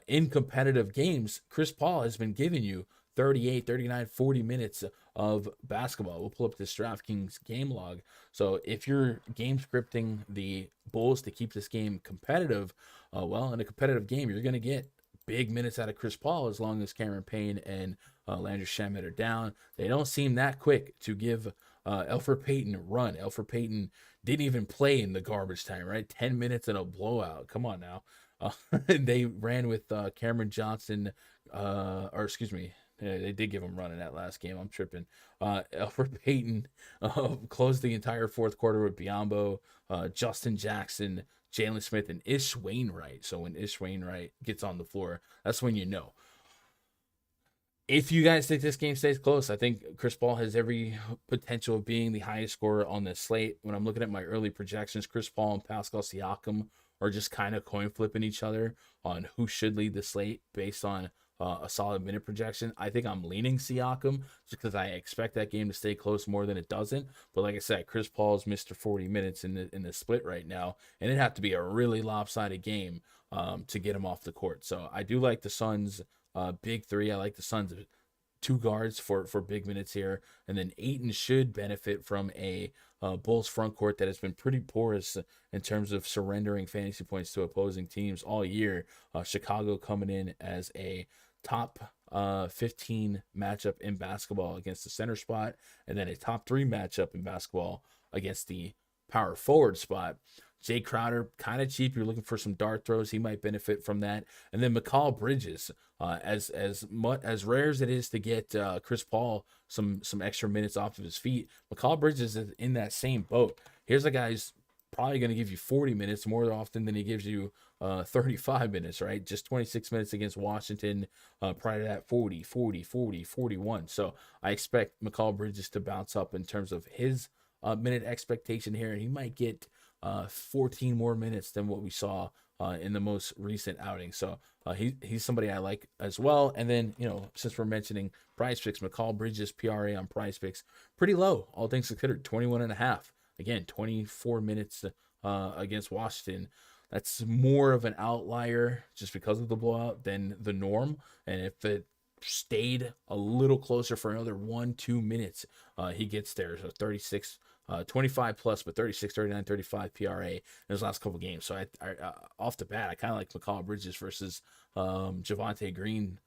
in competitive games, Chris Paul has been giving you 38, 39, 40 minutes of basketball. We'll pull up this DraftKings game log. So if you're game scripting the Bulls to keep this game competitive, well, in a competitive game, you're going to get big minutes out of Chris Paul as long as Cameron Payne and Landry Shamet are down. They don't seem that quick to give Elfrid Payton a run. Elfrid Payton didn't even play in the garbage time, right? 10 minutes and a blowout. Come on now. They ran with Cameron Johnson, or excuse me, they did give him a run in that last game. I'm tripping. Elfrid Payton closed the entire fourth quarter with Biyombo, Justin Jackson, Jalen Smith, and Ish Wainwright. So when Ish Wainwright gets on the floor, that's when you know. If you guys think this game stays close, I think Chris Paul has every potential of being the highest scorer on the slate. When I'm looking at my early projections, Chris Paul and Pascal Siakam are just kind of coin flipping each other on who should lead the slate based on a solid minute projection. I think I'm leaning Siakam just because I expect that game to stay close more than it doesn't. But like I said, Chris Paul's Mr. 40 minutes in the split right now, and it'd have to be a really lopsided game to get him off the court. So I do like the Suns' big three. I like the Suns' two guards for big minutes here, and then Ayton should benefit from a Bulls front court that has been pretty porous in terms of surrendering fantasy points to opposing teams all year. Chicago coming in as a top 15 matchup in basketball against the center spot, and then a top 3 matchup in basketball against the power forward spot. Jay Crowder, kind of cheap. You're looking for some dart throws. He might benefit from that. And then Mikal Bridges, as rare as it is to get Chris Paul some extra minutes off of his feet, Mikal Bridges is in that same boat. Here's a guy who's probably going to give you 40 minutes more often than he gives you 35 minutes, right? Just 26 minutes against Washington, prior to that 40, 40, 40, 41. So I expect Mikal Bridges to bounce up in terms of his minute expectation here, and he might get 14 more minutes than what we saw in the most recent outing. So he's somebody I like as well. And then, since we're mentioning PrizePicks, Mikal Bridges PRA on PrizePicks, pretty low, all things considered, 21.5. Again, 24 minutes against Washington. That's more of an outlier just because of the blowout than the norm. And if it stayed a little closer for another 1-2 minutes, he gets there. So 36 25 plus, but 36, 39, 35 PRA in his last couple games. So I off the bat, I kind of like Mikal Bridges versus Javonte Green,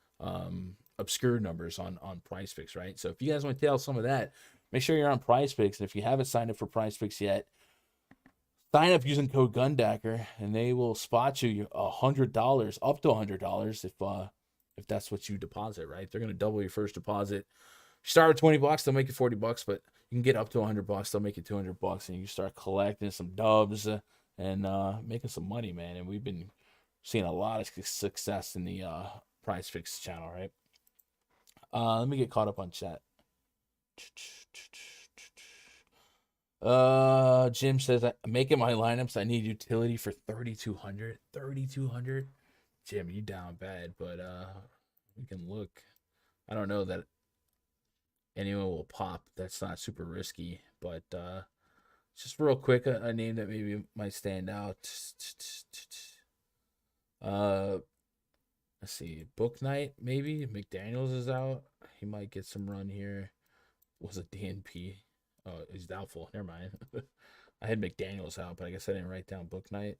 obscure numbers on PrizePicks, right? So if you guys want to tail some of that, make sure you're on PrizePicks. And if you haven't signed up for PrizePicks yet, sign up using code Gundacker, and they will spot you $100, up to $100 if that's what you deposit, right? They're gonna double your first deposit. Start with $20, they'll make it $40, but you can get up to $100. They'll make it $200, and you start collecting some dubs and making some money, man. And we've been seeing a lot of success in the PrizePicks channel, right? Let me get caught up on chat. Jim says, I'm making my lineups. I need utility for 3,200. 3,200. Jim, you down bad, but we can look. I don't know that anyone will pop. That's not super risky, but just real quick, a name that maybe might stand out. Let's see, Book Night, maybe. McDaniels is out. He might get some run here. Was it DNP? Oh, he's doubtful. Never mind. I had McDaniels out, but I guess I didn't write down Book Night.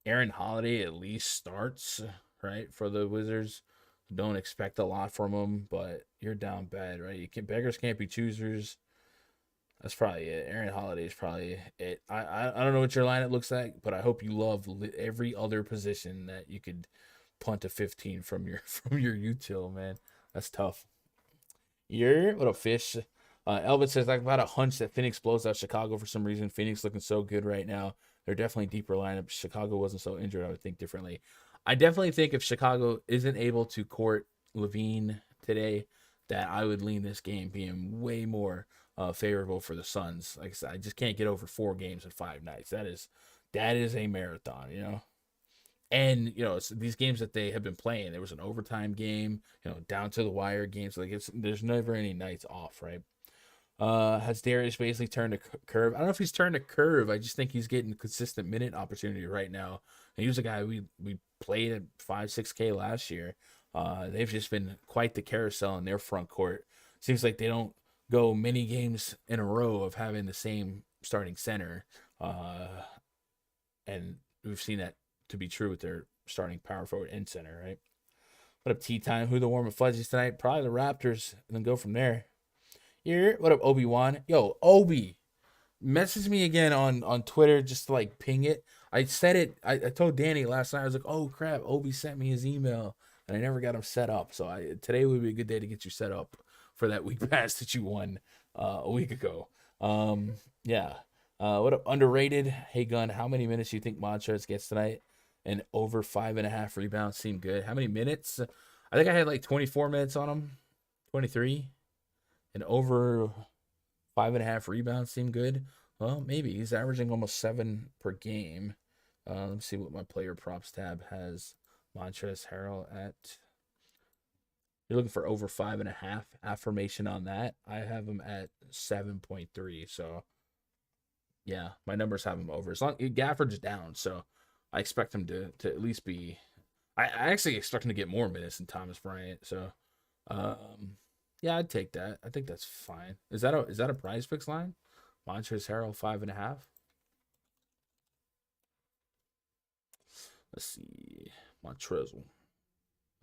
Aaron Holiday at least starts, right, for the Wizards. Don't expect a lot from him, but you're down bad, right? Beggars can't be choosers. That's probably it. Aaron Holiday is probably it. I don't know what your lineup looks like, but I hope you love every other position that you could punt a 15 from your util, man. That's tough. What a fish. Elvin says, like, about a hunch that Phoenix blows out Chicago for some reason. Phoenix looking so good right now. They're definitely deeper lineups. Chicago wasn't so injured, I would think differently. I definitely think if Chicago isn't able to court Levine today, that I would lean this game being way more favorable for the Suns. Like I said, I just can't get over 4 games in 5 nights. That is a marathon, And it's these games that they have been playing. There was an overtime game, down to the wire games. Like there's never any nights off, right? Has Darius basically turned a curve? I don't know if he's turned a curve. I just think he's getting consistent minute opportunity right now. And he was a guy we played at 5-6K last year. They've just been quite the carousel in their front court. Seems like they don't go many games in a row of having the same starting center. And we've seen that to be true with their starting power forward and center, right? What up, tea time? Who the warm and fuzzies tonight? Probably the Raptors, and then go from there. Here, what up, Obi-Wan? Yo, Obi, message me again on Twitter just to like ping it. I said it. I told Danny last night. I was like, oh crap, Obi sent me his email, and I never got him set up. So today would be a good day to get you set up for that week pass that you won a week ago. Yeah. What up, underrated? Hey, Gun, how many minutes do you think Montrezl gets tonight? And over 5.5 rebounds seem good. How many minutes? I think I had like 24 minutes on him, 23, and over 5.5 rebounds seemed good. Well, maybe he's averaging almost 7 per game. Let me see what my player props tab has Montrezl Harrell at. You're looking for over 5.5 affirmation on that. I have him at 7.3. So yeah, my numbers have him over. As long Gafford's down, so I expect him to at least be. I actually expect him to get more minutes than Thomas Bryant. So yeah, I'd take that. I think that's fine. Is that a prize picks line? Montrezl Harrell 5.5. Let's see. Montrezl.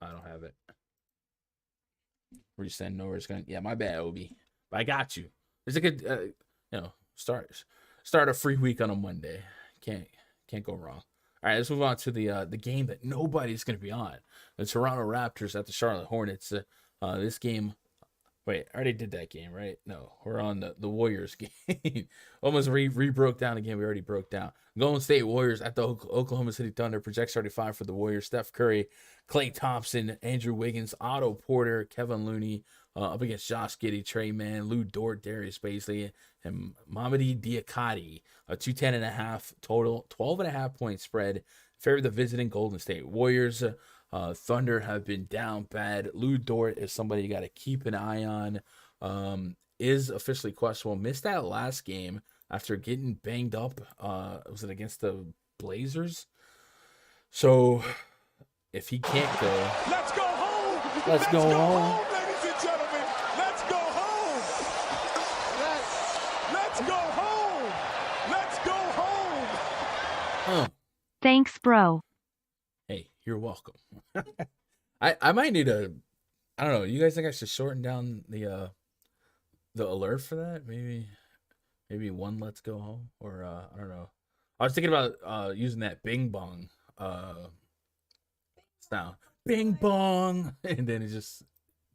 I don't have it. Resend nowhere it's going. Yeah, my bad, Obi. But I got you. It's a good start a free week on a Monday. Can't go wrong. All right, let's move on to the game that nobody's going to be on. The Toronto Raptors at the Charlotte Hornets. This game. Wait, I already did that game, right? No, we're on the Warriors game. Almost broke down the game we already broke down. Golden State Warriors at the Oklahoma City Thunder. Project 35 for the Warriors. Steph Curry, Klay Thompson, Andrew Wiggins, Otto Porter, Kevin Looney up against Josh Giddey, Trey Mann, Lou Dort, Darius Baisley, and Mamadi Diakati. A 210.5 total, 12.5 point spread. Favor the visiting Golden State Warriors. Thunder have been down bad. Lou Dort is somebody you got to keep an eye on. Is officially questionable. Missed that last game after getting banged up. Was it against the Blazers? So if he can't go, let's go home. Let's go home, ladies and gentlemen. Let's go home. Let's go home. Let's go home. Thanks, bro. Hey, you're welcome. I might need I don't know. You guys think I should shorten down the alert for that? Maybe one let's go home, or I don't know. I was thinking about using that bing bong sound. Bing bong. And then it just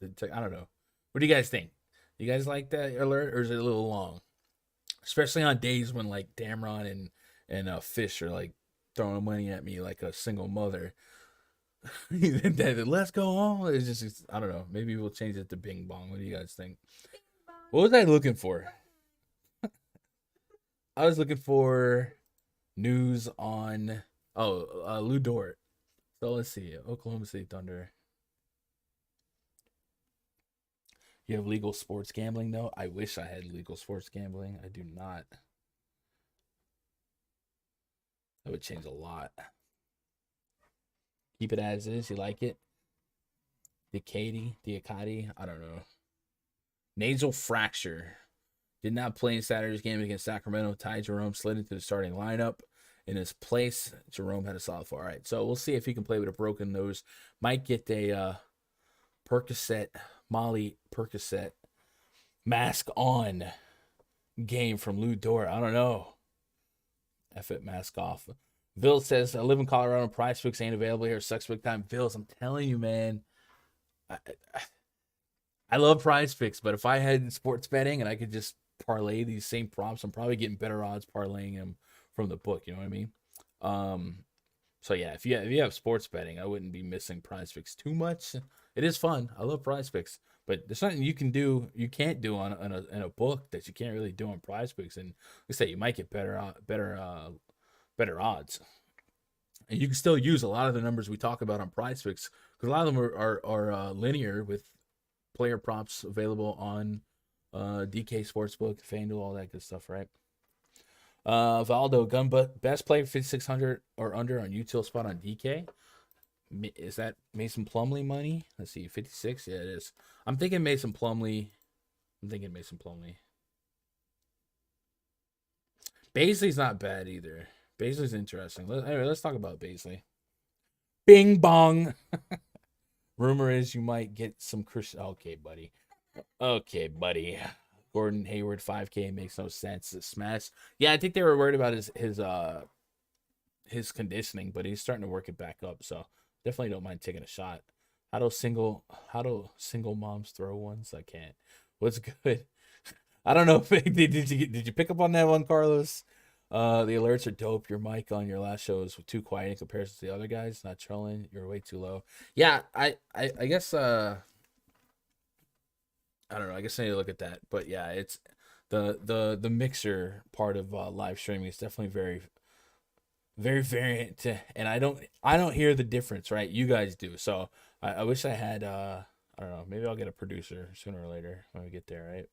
I don't know. What do you guys think? You guys like that alert, or is it a little long? Especially on days when like Damron and Fish are like throwing money at me like a single mother. Let's go home. It's just I don't know. Maybe we'll change it to bing bong. What do you guys think? What was I looking for? I was looking for news on Lou Dort. So let's see. Oklahoma City Thunder. You have legal sports gambling though? I wish I had legal sports gambling. I do not. That would change a lot. Keep it as is. You like it? Diakati, I don't know. Nasal fracture. Did not play in Saturday's game against Sacramento. Ty Jerome slid into the starting lineup. In his place, Jerome had a solid 4. All right, so we'll see if he can play with a broken nose. Might get a Percocet, Molly Percocet mask on game from Lou Dort. I don't know. F it, mask off. Bill says, I live in Colorado. PrizePicks ain't available here. Sucks big time. Bills, I'm telling you, man. I love PrizePicks, but if I had sports betting and I could just parlay these same props, I'm probably getting better odds parlaying them from the book. You know what I mean? So yeah, if you have sports betting, I wouldn't be missing PrizePicks too much. It is fun. I love PrizePicks, but there's something you can't do on a book that you can't really do on PrizePicks. And like I say, you might get better odds. And you can still use a lot of the numbers we talk about on PrizePicks because a lot of them are linear with player props available on DK Sportsbook, Fanduel, all that good stuff, right? Valdo Gunbutt, best player 5,600 or under on util spot on DK. Is that Mason Plumlee money? Let's see, 56. Yeah, it is. I'm thinking Mason Plumlee. Baisley's not bad either. Baisley's interesting. Anyway, let's talk about Baisley. Bing bong. Rumor is you might get some Christian. Okay, buddy. Gordon Hayward 5K makes no sense. Smash. Yeah, I think they were worried about his conditioning, but he's starting to work it back up. So definitely don't mind taking a shot. How do single moms throw ones? I can't. What's good? I don't know. Did you pick up on that one, Carlos? The alerts are dope. Your mic on your last show was too quiet in comparison to the other guys. Not trolling. You're way too low. Yeah, I guess I don't know. I guess I need to look at that. But yeah, it's the mixer part of live streaming is definitely very variant, and I don't hear the difference, right? You guys do. So I wish I had I don't know, maybe I'll get a producer sooner or later when we get there, right?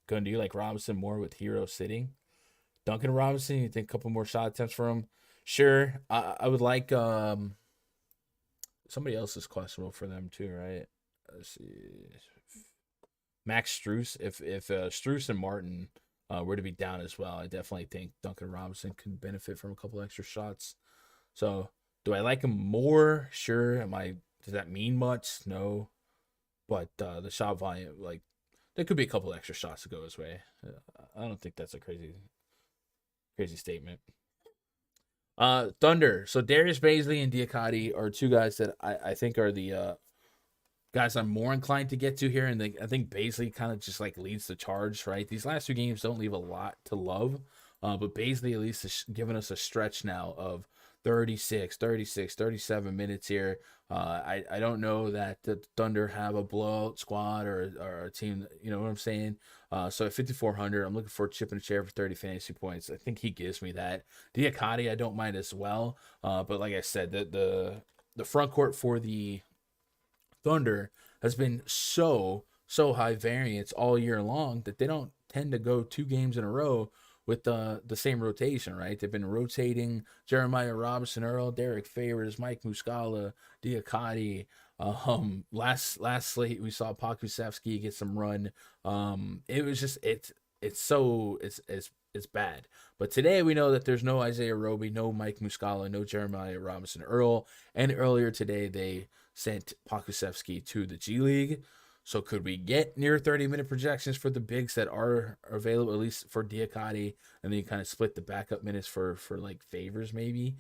Gun, do you like Robinson more with Hero sitting? Duncan Robinson, you think a couple more shot attempts for him? Sure. I would like somebody else is questionable for them too, right? Let's see. Max Struess. If Struess and Martin were to be down as well, I definitely think Duncan Robinson could benefit from a couple extra shots. So, do I like him more? Sure. Does that mean much? No. But the shot volume, like, there could be a couple extra shots to go his way. I don't think that's a crazy statement. Thunder. So Darius Baisley and Diakati are two guys that I think are the guys I'm more inclined to get to here, and I think Baisley kind of just like leads the charge, right? These last two games don't leave a lot to love, but Baisley at least has given us a stretch now of 36, 36, 37 minutes here. I don't know that the Thunder have a blowout squad or a team, you know what I'm saying? So at 5,400, I'm looking for a chip in a chair for 30 fantasy points. I think he gives me that. Diakati, I don't mind as well, but like I said, the front court for the Thunder has been so high variance all year long that they don't tend to go two games in a row with the same rotation, right? They've been rotating Jeremiah Robinson Earl, Derek Favors, Mike Muscala, Diakati. Last slate we saw Pokusevsky get some run. It was just it's bad. But today we know that there's no Isaiah Roby, no Mike Muscala, no Jeremiah Robinson Earl, and earlier today they sent Pokusevsky to the G League. So could we get near 30-minute projections for the bigs that are available, at least for Diakati, and then you kind of split the backup minutes for like Favors maybe?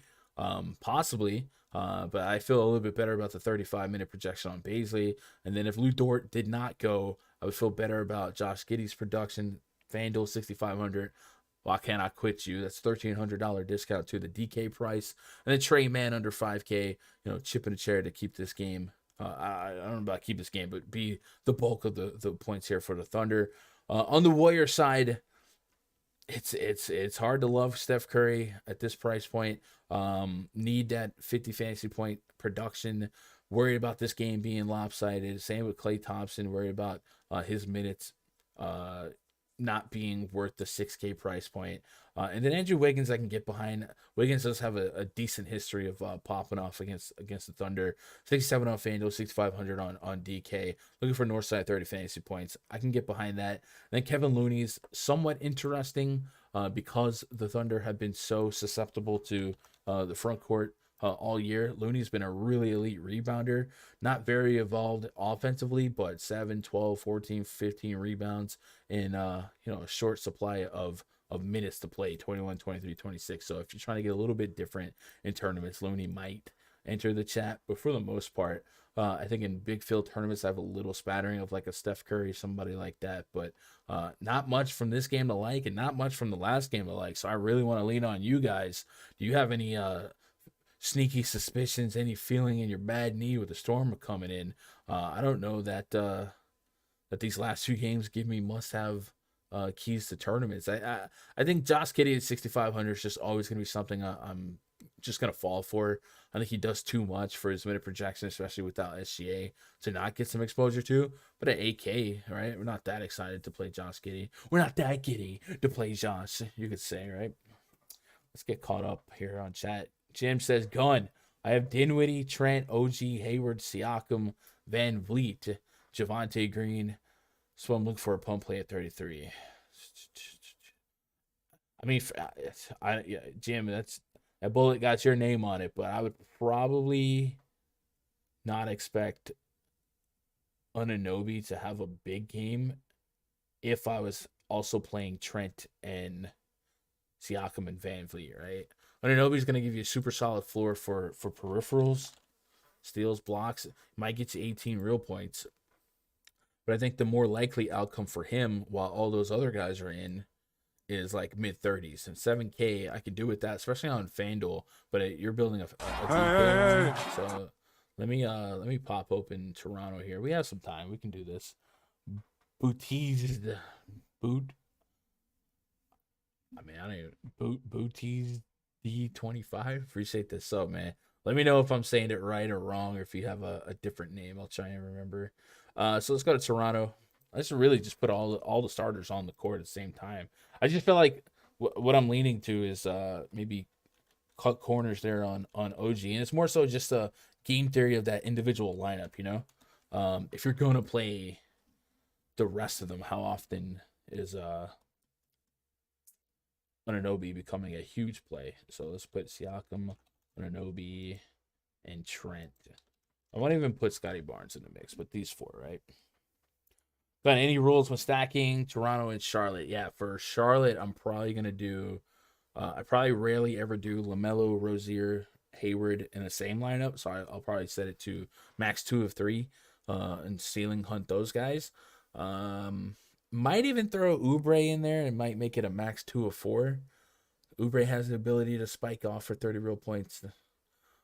Possibly. But I feel a little bit better about the 35-minute projection on Baisley. And then if Lou Dort did not go, I would feel better about Josh Giddey's production. Fanduel 6,500. Why can't I quit you? That's $1,300 discount to the DK price. And then Trey Mann under 5K, chip in a chair to keep this game. I don't know about keep this game, but be the bulk of the points here for the Thunder. On the Warrior side, it's hard to love Steph Curry at this price point. Need that 50 fantasy point production. Worried about this game being lopsided. Same with Klay Thompson. Worried about his minutes not being worth the 6K price point. And then Andrew Wiggins, I can get behind. Wiggins does have a decent history of popping off against the Thunder. 67 on FanDuel, 6,500 on DK. Looking for Northside 30 fantasy points. I can get behind that. And then Kevin Looney's somewhat interesting because the Thunder have been so susceptible to the front court all year. Looney's been a really elite rebounder. Not very evolved offensively, but 7, 12, 14, 15 rebounds in a short supply of minutes to play, 21, 23, 26. So if you're trying to get a little bit different in tournaments, Looney might enter the chat. But for the most part, I think in big field tournaments, I have a little spattering of like a Steph Curry, somebody like that. But not much from this game to like, and not much from the last game to like. So I really want to lean on you guys. Do you have any sneaky suspicions, any feeling in your bad knee with the Storm coming in? I don't know that these last two games give me must-have keys to tournaments. I think Josh Giddey at 6,500 is just always going to be something I'm just going to fall for. I think he does too much for his minute projection, especially without SGA, to not get some exposure to. But at 8K, right, we're not that excited to play Josh Giddey. We're not that giddy to play Josh, you could say, right? Let's get caught up here on chat. Jim says, Gun, I have Dinwiddie, Trent, OG, Hayward, Siakam, Van Vliet, Javante Green. So I'm looking for a pump play at 33. I mean, Jim, that bullet got your name on it, but I would probably not expect Anunoby to have a big game if I was also playing Trent and Siakam and Van Vliet, right? Anunoby's going to give you a super solid floor for peripherals, steals, blocks. Might get you 18 real points. But I think the more likely outcome for him, while all those other guys are in, is like mid 30s, and 7K I could do with that, especially on FanDuel. But you're building a deep line, so let me pop open Toronto here. We have some time. We can do this. Booties, boot. I mean, I don't even Booties D25. Appreciate this sub, man. Let me know if I'm saying it right or wrong, or if you have a different name. I'll try and remember. So let's go to Toronto. Let's really just put all the starters on the court at the same time. I just feel like what I'm leaning to is maybe cut corners there on OG, and it's more so just a game theory of that individual lineup. You know, if you're going to play the rest of them, how often is Anunoby becoming a huge play? So let's put Siakam, Anunoby, and Trent. I won't even put Scotty Barnes in the mix, but these four, right? Got any rules when stacking Toronto and Charlotte? Yeah, for Charlotte, I'm probably going to do, I probably rarely ever do LaMelo, Rozier, Hayward in the same lineup. So I'll probably set it to max 2 of 3 and ceiling hunt those guys. Might even throw Oubre in there and might make it a max 2 of 4. Oubre has the ability to spike off for 30 real points.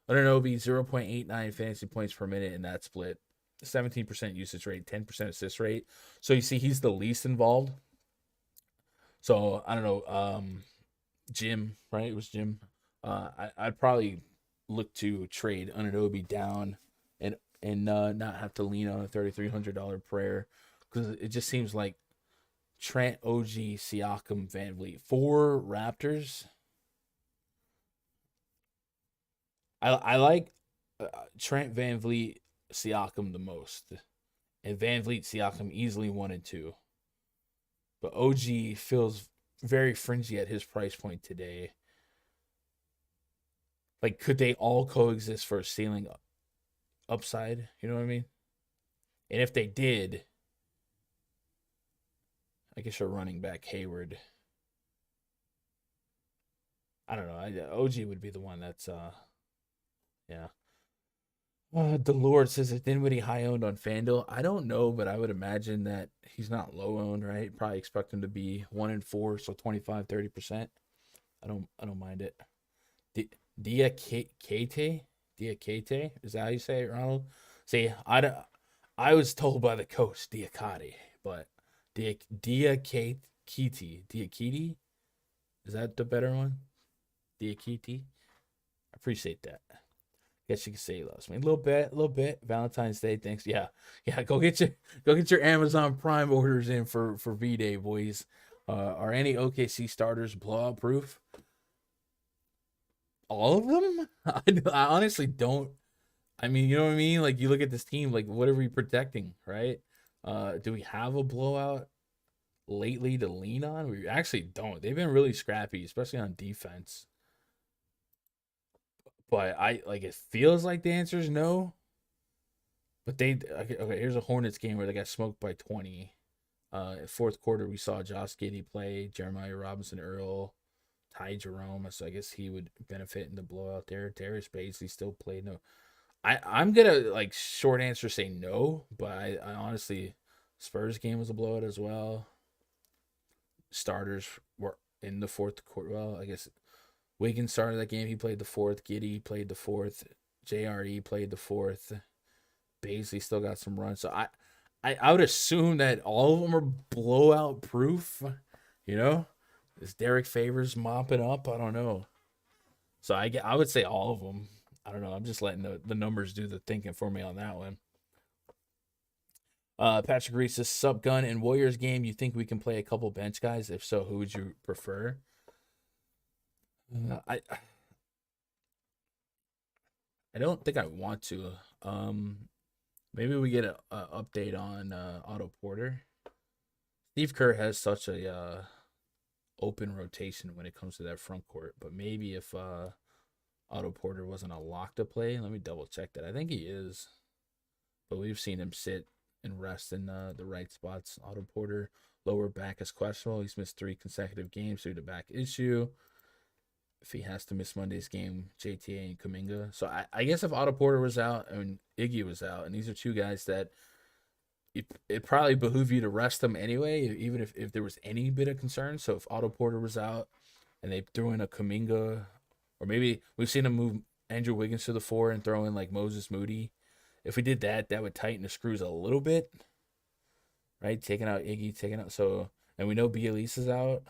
I don't know, be 0.89 fantasy points per minute in that split. 17% usage rate, 10% assist rate. So you see he's the least involved. So I don't know, Jim, right? It was Jim. I'd probably look to trade Anunoby down and not have to lean on a $3,300 prayer, because it just seems like Trent, OG, Siakam, Van Vliet, 4 Raptors. I like Trent, Van Vliet, Siakam the most, and Van Vliet, Siakam easily 1 and 2. But OG feels very fringy at his price point today. Like, could they all coexist for a ceiling upside? You know what I mean? And if they did, I guess you're running back Hayward. I don't know. OG would be the one that's yeah. Delord says, is Dinwiddie high owned on FanDuel? I don't know, but I would imagine that he's not low owned, right? Probably expect him to be 1 and 4, so 25-30%. I don't mind it. Diakate? Diakate? Is that how you say it, Ronald? See, I was told by the coach Diakate, but Diakite. Diakite? Is that the better one? Diakite? I appreciate that. Guess you can say he loves me a little bit. Valentine's Day, thanks. Yeah. Go get your Amazon Prime orders in for V-Day, boys. Are any OKC starters blowout proof? All of them? I honestly don't. I mean, you know what I mean? Like, you look at this team, like, what are we protecting, right? Do we have a blowout lately to lean on? We actually don't. They've been really scrappy, especially on defense. But it feels like the answer is no. But okay, here's a Hornets game where they got smoked by 20. Fourth quarter, we saw Josh Giddey play, Jeremiah Robinson Earl, Ty Jerome. So I guess he would benefit in the blowout there. Darius Baisley still played. No, I'm gonna short answer say no, but I honestly, Spurs game was a blowout as well. Starters were in the fourth quarter. Well, I guess Wiggins started that game. He played the fourth. Giddey played the fourth. JRE played the fourth. Baisley still got some runs. So I would assume that all of them are blowout proof. You know, is Derek Favors mopping up? I don't know. So I would say all of them. I don't know. I'm just letting the numbers do the thinking for me on that one. Patrick Reese says, sub gun in Warriors game. You think we can play a couple bench guys? If so, who would you prefer? I don't think I want to. Maybe we get a update on Otto Porter. Steve Kerr has such a open rotation when it comes to that front court, but maybe if Otto Porter wasn't a lock to play, let me double check that. I think he is, but we've seen him sit and rest in the right spots. Otto Porter, lower back is questionable. He's missed 3 consecutive games due to back issue. If he has to miss Monday's game, JTA and Kuminga. So I guess if Otto Porter was out and Iggy was out, and these are 2 guys that it probably behoove you to rest them anyway, even if there was any bit of concern. So if Otto Porter was out and they threw in a Kuminga, or maybe we've seen them move Andrew Wiggins to the 4 and throw in like Moses Moody. If we did that, that would tighten the screws a little bit, right? Taking out Iggy, and we know Bielisa's out.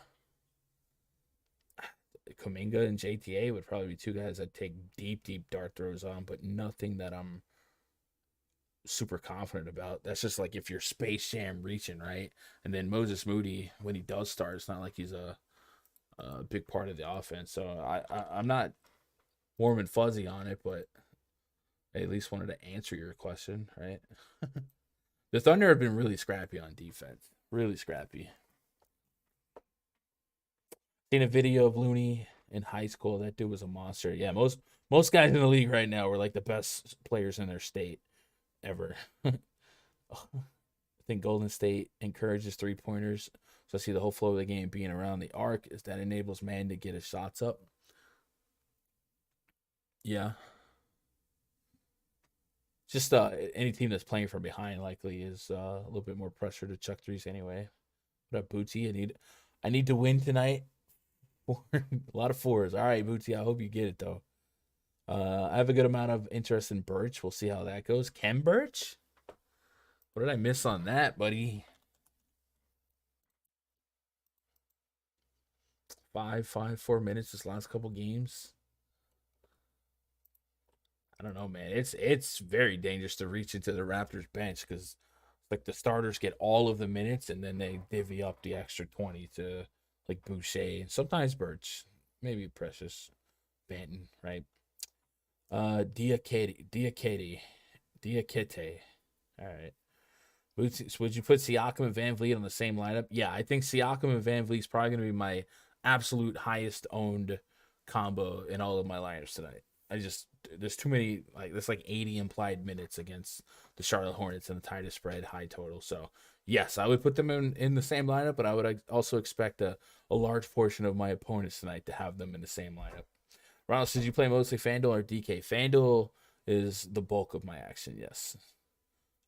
Kuminga and JTA would probably be two guys that take deep dart throws on, but nothing that I'm super confident about. That's just like if you're Space Jam reaching, right? And then Moses Moody, when he does start, it's not like he's a big part of the offense. So I'm not warm and fuzzy on it, but I at least wanted to answer your question, right? The Thunder have been really scrappy on defense. Really scrappy. Seen a video of Looney in high school. That dude was a monster. Yeah, most guys in the league right now were like the best players in their state ever. I think Golden State encourages 3-pointers. So I see the whole flow of the game being around the arc is that enables man to get his shots up. Yeah. Just any team that's playing from behind likely is a little bit more pressure to chuck threes anyway. What up, Bootsy? I need to win tonight. A lot of 4s. All right, Bootsy. I hope you get it though. I have a good amount of interest in Birch. We'll see how that goes. Ken Birch? What did I miss on that, buddy? 4 minutes this last couple games. I don't know, man. It's very dangerous to reach into the Raptors bench because like the starters get all of the minutes and then they divvy up the extra 20 to like Boucher, sometimes Birch, maybe Precious, Banton, right? Diakite. All right. Would you put Siakam and Van Vliet on the same lineup? Yeah, I think Siakam and Van Vliet is probably going to be my absolute highest owned combo in all of my lineups tonight. There's too many, like, there's like 80 implied minutes against the Charlotte Hornets and the tightest spread, high total. So, yes, I would put them in the same lineup, but I would also expect a large portion of my opponents tonight to have them in the same lineup. Ronald says, you play mostly Fanduel or DK? Fanduel is the bulk of my action, yes.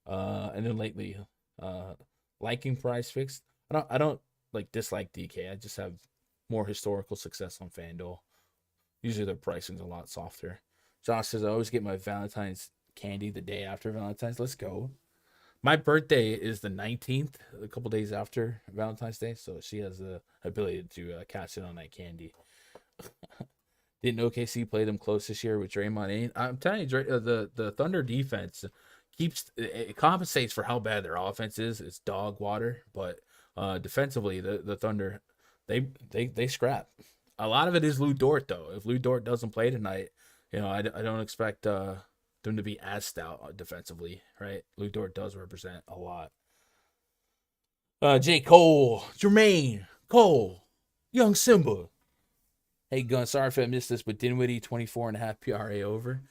And then lately, liking PrizePicks. I don't like dislike DK. I just have more historical success on Fanduel. Usually their pricing's a lot softer. Josh says, I always get my Valentine's candy the day after Valentine's. Let's go. My birthday is the 19th, a couple days after Valentine's Day, so she has the ability to catch it on that candy. Didn't OKC play them close this year with Draymond? I'm telling you, the Thunder defense it compensates for how bad their offense is. It's dog water, but defensively, the Thunder, they scrap. A lot of it is Lou Dort, though. If Lou Dort doesn't play tonight, I don't expect them to be as stout defensively, right? Lou Dort does represent a lot. J. Cole, Jermaine, Cole, Young Simba. Hey, Gun, sorry if I missed this, but Dinwiddie, 24.5 PRA over.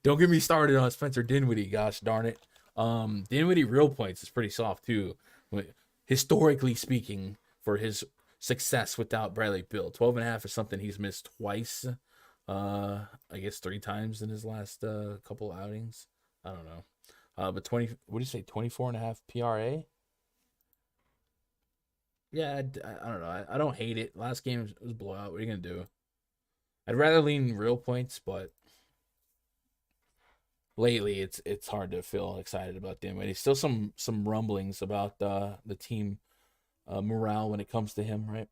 Don't get me started on Spencer Dinwiddie, gosh darn it. Dinwiddie real points is pretty soft, too. Historically speaking, for his success without Bradley Beal. 12.5 is something he's missed twice. I guess 3 times in his last couple outings. I don't know. But 20, what do you say, 24.5 PRA? Yeah, I don't know. I don't hate it. Last game was blowout. What are you going to do? I'd rather lean real points, but lately it's hard to feel excited about Dinwiddie. Still some rumblings about the team morale when it comes to him, right?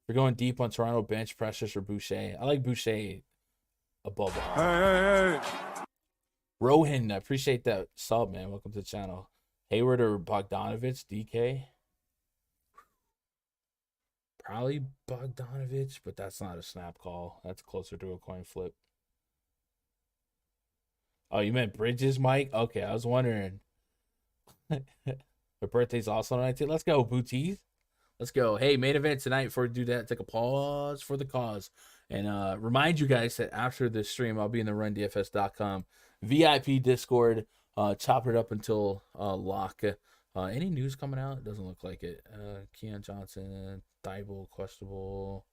We're going deep on Toronto bench, Precious or Boucher. I like Boucher above all. Hey. Rohan, I appreciate that sub, man. Welcome to the channel. Hayward or Bogdanovich, DK? Probably Bogdanovich, but that's not a snap call. That's closer to a coin flip. Oh, you meant Bridges, Mike? Okay, I was wondering. My birthday's also on 19th. Let's go, Booties. Let's go. Hey, main event tonight. Before we do that, take a pause for the cause. And remind you guys that after this stream, I'll be in the RunDFS.com VIP Discord. Chop it up until lock. Any news coming out? It doesn't look like it. Keon Johnson, Thibault, questionable.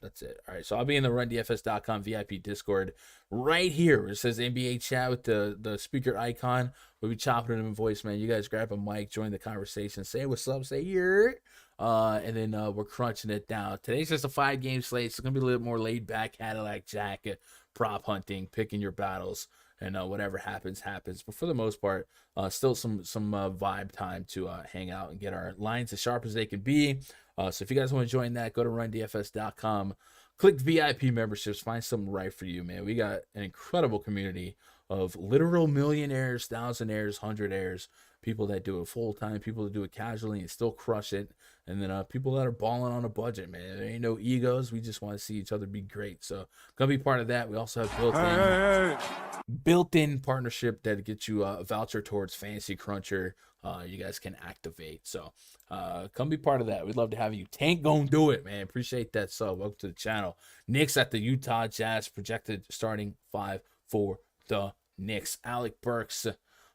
That's it. All right, so I'll be in the RunDFS.com VIP Discord right here where it says NBA chat with the speaker icon. We'll be chopping them in voice, man. You guys grab a mic, join the conversation, say what's up, say here, and then we're crunching it down. Today's just a 5-game slate. So it's gonna be a little more laid back, Cadillac Jack, prop hunting, picking your battles, and whatever happens. But for the most part, still some vibe time to hang out and get our lines as sharp as they can be. So if you guys want to join that, go to rundfs.com, click VIP memberships, find something right for you, man. We got an incredible community of literal millionaires, thousandaires, hundredaires, people that do it full time, people that do it casually and still crush it, and then people that are balling on a budget, man. There ain't no egos. We just want to see each other be great. So gonna be part of that. We also have built-in partnership that gets you a voucher towards Fantasy Cruncher. You guys can activate. So come be part of that. We'd love to have you. Tank gonna do it, man. Appreciate that. So welcome to the channel. Knicks at the Utah Jazz, projected starting 5 for the Knicks. Alec Burks,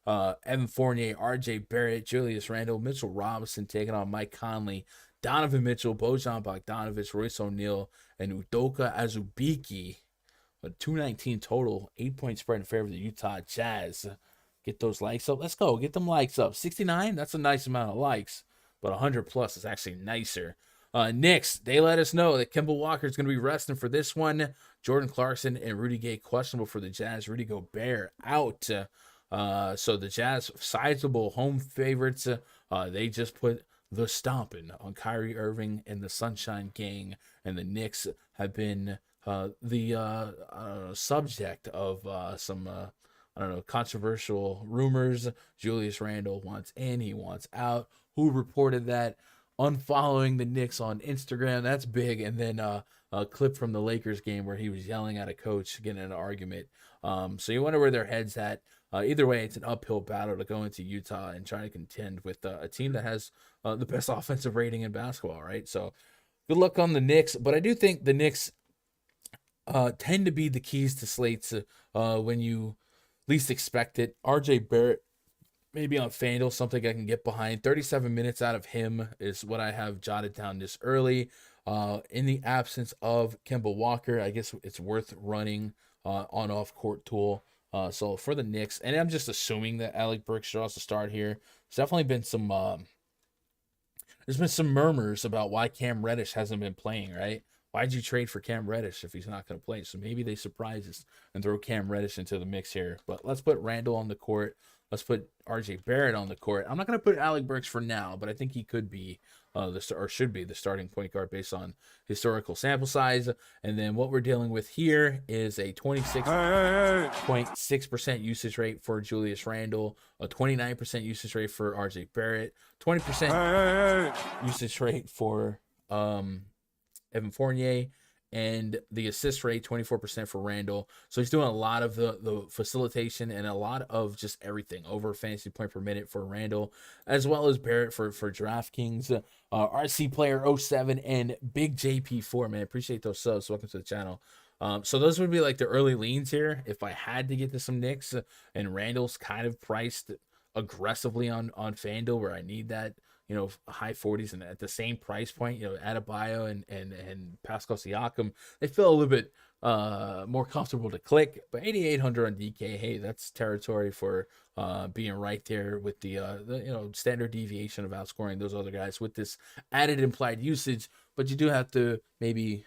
Evan Fournier, RJ Barrett, Julius Randle, Mitchell Robinson taking on Mike Conley, Donovan Mitchell, Bojan Bogdanovic, Royce O'Neal, and Udoka Azubike. A 219 total, 8-point spread in favor of the Utah Jazz. Get those likes up. Let's go. Get them likes up. 69, that's a nice amount of likes, but 100 plus is actually nicer. Knicks, they let us know that Kemba Walker is going to be resting for this one. Jordan Clarkson and Rudy Gay questionable for the Jazz. Rudy Gobert out. So the Jazz, sizable home favorites. They just put the stomping on Kyrie Irving and the Sunshine Gang, and the Knicks have been the subject of some controversial rumors. Julius Randle wants in, he wants out. Who reported that? Unfollowing the Knicks on Instagram. That's big. And then a clip from the Lakers game where he was yelling at a coach, getting in an argument. So you wonder where their head's at. Either way, it's an uphill battle to go into Utah and try to contend with a team that has the best offensive rating in basketball, right? So good luck on the Knicks. But I do think the Knicks tend to be the keys to slates when you least expect it. RJ Barrett, maybe on Fanduel, something I can get behind. 37 minutes out of him is what I have jotted down this early. In the absence of Kemba Walker, I guess it's worth running on-off court tool. So for the Knicks, and I'm just assuming that Alec Burks should also start here. There's definitely been some there's been some murmurs about why Cam Reddish hasn't been playing, right? Why'd you trade for Cam Reddish if he's not going to play? So maybe they surprise us and throw Cam Reddish into the mix here. But let's put Randall on the court. Let's put RJ Barrett on the court. I'm not going to put Alec Burks for now, but I think he could be should be the starting point guard based on historical sample size. And then what we're dealing with here is a 26.6% usage rate for Julius Randle, a 29% usage rate for RJ Barrett, 20% usage rate for Evan Fournier, and the assist rate 24% for Randall. So he's doing a lot of the facilitation and a lot of just everything, over fantasy point per minute for Randall, as well as Barrett for DraftKings. RC Player 07 and Big JP4, man. Appreciate those subs. Welcome to the channel. So those would be like the early leans here. If I had to get to some Knicks, and Randall's kind of priced aggressively on Fanduel where I need that, high 40s, and at the same price point, Adebayo and Pascal Siakam, they feel a little bit more comfortable to click. But 8,800 on DK, hey, that's territory for being right there with the standard deviation of outscoring those other guys with this added implied usage. But you do have to maybe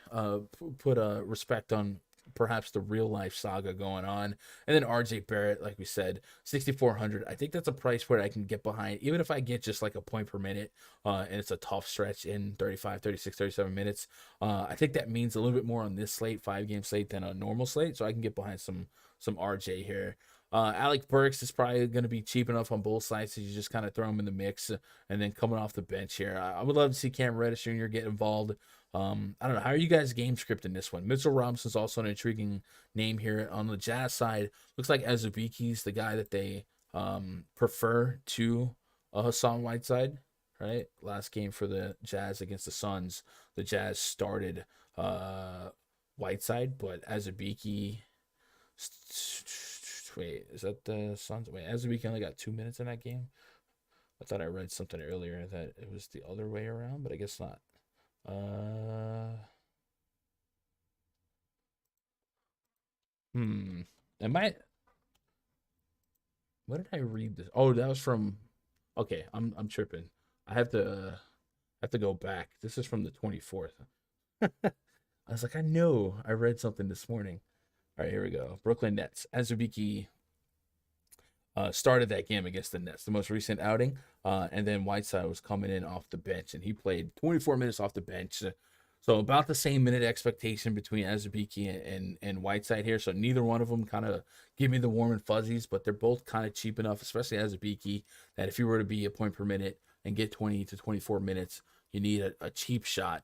put a respect on perhaps the real life saga going on. And then RJ Barrett, like we said, 6,400. I think that's a price point I can get behind, even if I get just like a point per minute and it's a tough stretch in 35, 36, 37 minutes. I think that means a little bit more on this slate, 5-game slate, than a normal slate. So I can get behind some RJ here. Alec Burks is probably going to be cheap enough on both sides, so you just kind of throw him in the mix. And then coming off the bench here, I would love to see Cam Reddish Jr. get involved. I don't know. How are you guys game scripting this one? Mitchell Robinson's also an intriguing name here. On the Jazz side, looks like Azubuike's the guy that they prefer to Hassan Whiteside, right? Last game for the Jazz against the Suns, the Jazz started Whiteside, but Azubuike... Wait, is that the Suns? Wait, Azubuike only got 2 minutes in that game? I thought I read something earlier that it was the other way around, but I guess not. Am I? What did I read this? Oh, that was from. Okay, I'm tripping. I have to go back. This is from the 24th. I was like, I know I read something this morning. All right, here we go. Brooklyn Nets. Azubike started that game against the Nets, the most recent outing. And then Whiteside was coming in off the bench, and he played 24 minutes off the bench. So about the same minute expectation between Azubike and Whiteside here. So neither one of them kind of give me the warm and fuzzies, but they're both kind of cheap enough, especially Azubike, that if you were to be a point per minute and get 20 to 24 minutes, you need a cheap shot.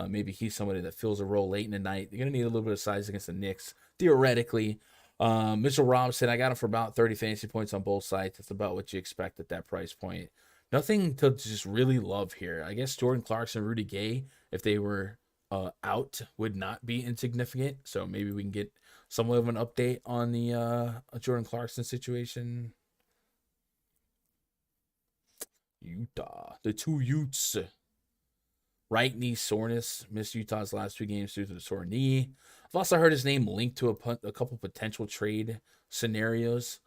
Maybe he's somebody that fills a role late in the night. You're going to need a little bit of size against the Knicks, theoretically. Mitchell Robinson, I got him for about 30 fantasy points on both sides. That's about what you expect at that price point. Nothing to just really love here. I guess Jordan Clarkson, Rudy Gay, if they were out, would not be insignificant. So maybe we can get somewhat of an update on the Jordan Clarkson situation. Utah, the two Utes. Right knee soreness. Missed Utah's last 2 games due to the sore knee. I've also heard his name linked to a couple potential trade scenarios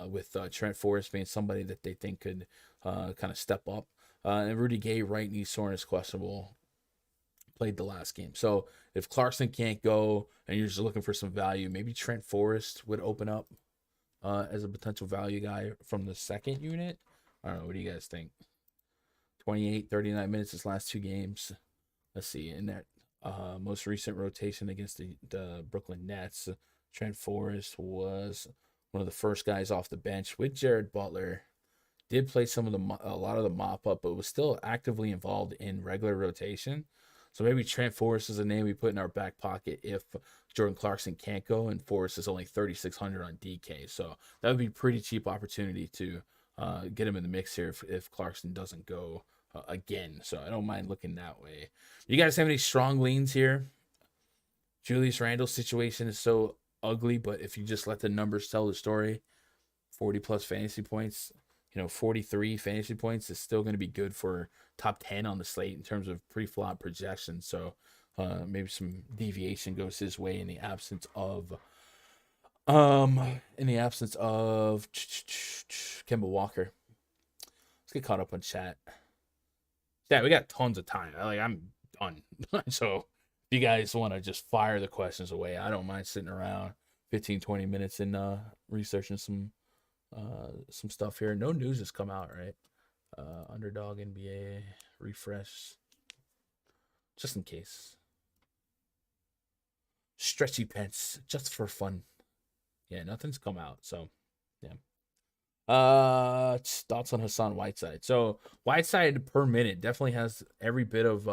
with Trent Forrest being somebody that they think could kind of step up. And Rudy Gay, right knee soreness questionable, played the last game. So if Clarkson can't go and you're just looking for some value, maybe Trent Forrest would open up as a potential value guy from the second unit. I don't know. What do you guys think? 28, 39 minutes his last 2 games. Let's see. In that most recent rotation against the Brooklyn Nets, Trent Forrest was one of the first guys off the bench with Jared Butler. Did play a lot of the mop up, but was still actively involved in regular rotation. So maybe Trent Forrest is a name we put in our back pocket if Jordan Clarkson can't go, and Forrest is only 3,600 on DK. So that would be a pretty cheap opportunity to get him in the mix here if Clarkson doesn't go again. So I don't mind looking that way. You guys have any strong leans here? Julius Randle's situation is so ugly, but if you just let the numbers tell the story, 40 plus fantasy points, 43 fantasy points is still going to be good for top 10 on the slate in terms of pre-flop projections. So maybe some deviation goes his way in the absence of Kemba Walker. Let's get caught up on chat. Yeah, we got tons of time. I'm done. So if you guys want to just fire the questions away, I don't mind sitting around 15, 20 minutes and researching some stuff here. No news has come out, right? Underdog NBA refresh. Just in case. Stretchy pants, just for fun. Yeah, nothing's come out. So yeah. Thoughts on Hassan Whiteside. So Whiteside per minute definitely has every bit of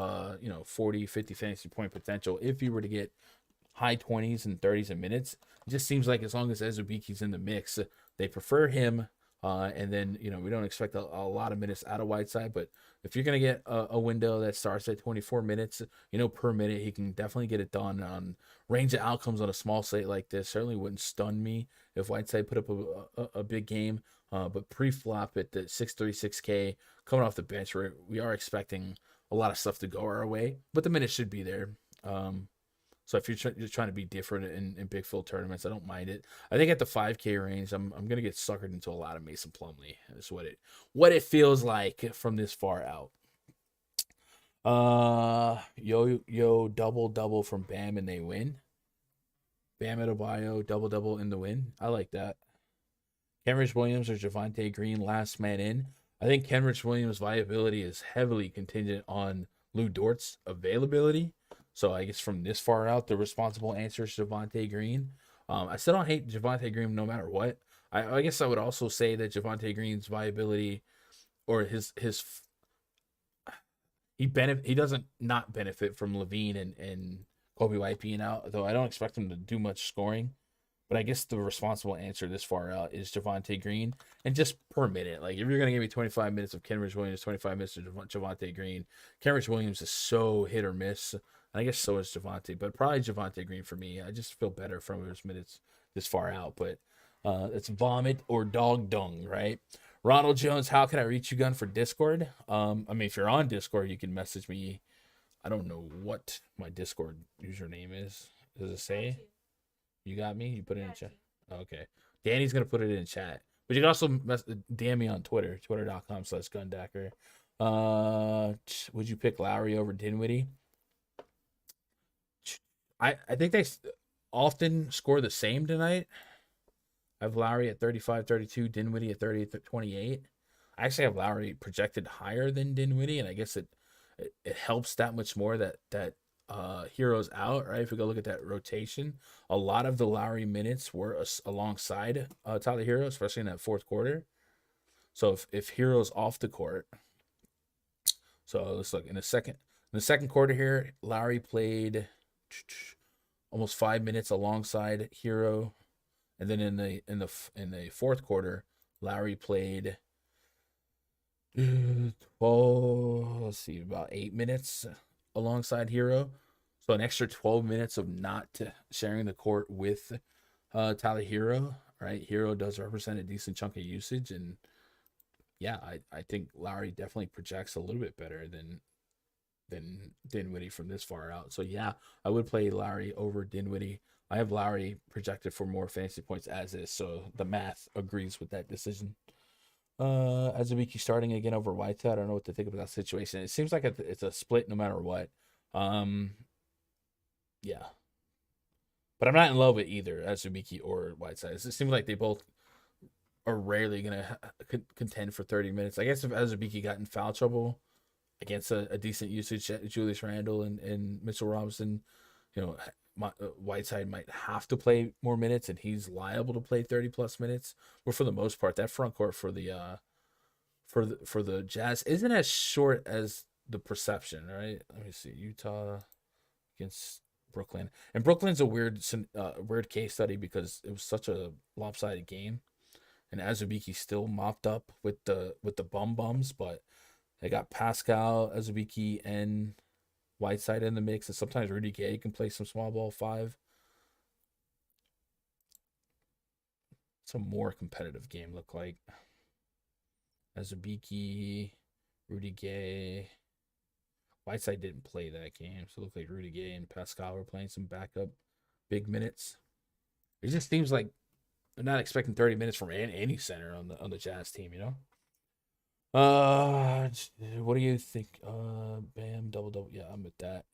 40, 50 fantasy point potential if you were to get high 20s and 30s in minutes. It just seems like as long as Azubuike's in the mix, they prefer him. And then, we don't expect a lot of minutes out of Whiteside, but if you're going to get a window that starts at 24 minutes, per minute, he can definitely get it done on range of outcomes on a small slate like this. Certainly wouldn't stun me if Whiteside put up a big game, but pre-flop at the 636K coming off the bench, we are expecting a lot of stuff to go our way, but the minutes should be there. So if you're trying to be different in big field tournaments, I don't mind it. I think at the 5K range, I'm gonna get suckered into a lot of Mason Plumlee. That's what it feels like from this far out. Yo double from Bam and they win. Bam Adebayo double in the win. I like that. Kenrich Williams or Javonte Green last man in. I think Kenrich Williams' viability is heavily contingent on Lou Dort's availability. So I guess from this far out, the responsible answer is Javonte Green. I still don't hate Javonte Green no matter what. I guess I would also say that Javonte Green's viability or he doesn't not benefit from Levine and Kobe White being out, though I don't expect him to do much scoring. But I guess the responsible answer this far out is Javonte Green. And just per minute, like if you're going to give me 25 minutes of Kenrich Williams, 25 minutes of Javonte Green, Kenrich Williams is so hit or miss. I guess so is Javonte, but probably Javonte Green for me. I just feel better from his minutes this far out. But it's vomit or dog dung, right? Ronald Jones, how can I reach you, Gun, for Discord? If you're on Discord, you can message me. I don't know what my Discord username is. Does it say? You got me? You put it in chat? Okay. Danny's going to put it in chat. But you can also DM me on Twitter, twitter.com/Gundacker. Would you pick Lowry over Dinwiddie? I think they often score the same tonight. I have Lowry at 35-32, Dinwiddie at 30-28. I actually have Lowry projected higher than Dinwiddie, and I guess it helps that much more that Hero's out, right? If we go look at that rotation, a lot of the Lowry minutes were alongside Tyler Hero, especially in that fourth quarter. So if Hero's off the court, so let's look in the second quarter here, Lowry played almost 5 minutes alongside Hero, and then in the fourth quarter, Lowry played 12, let's see, about 8 minutes alongside Hero. So an extra 12 minutes of not sharing the court with Tyler Hero, right? Hero does represent a decent chunk of usage, and yeah, I think Lowry definitely projects a little bit better than Dinwiddie from this far out. So yeah, I would play Lowry over Dinwiddie. I have Lowry projected for more fantasy points as is, so the math agrees with that decision. Azubiki starting again over Whiteside. I don't know what to think about that situation. It seems like it's a split no matter what. Yeah. But I'm not in love with either Azubiki or Whiteside. It seems like they both are rarely going to contend for 30 minutes. I guess if Azubiki got in foul trouble against a decent usage, Julius Randle and Mitchell Robinson, Whiteside might have to play more minutes, and he's liable to play 30+ minutes. But for the most part, that front court for the Jazz isn't as short as the perception, right? Let me see. Utah against Brooklyn, and Brooklyn's a weird case study because it was such a lopsided game, and Azubiki still mopped up with the bums, but they got Pascal, Azubiki, and Whiteside in the mix, and sometimes Rudy Gay can play some small ball 5. It's a more competitive game look like. Azubiki, Rudy Gay. Whiteside didn't play that game, so it looked like Rudy Gay and Pascal were playing some backup big minutes. It just seems like they're not expecting 30 minutes from any center on the Jazz team, What do you think? Bam, double. Yeah, I'm with that.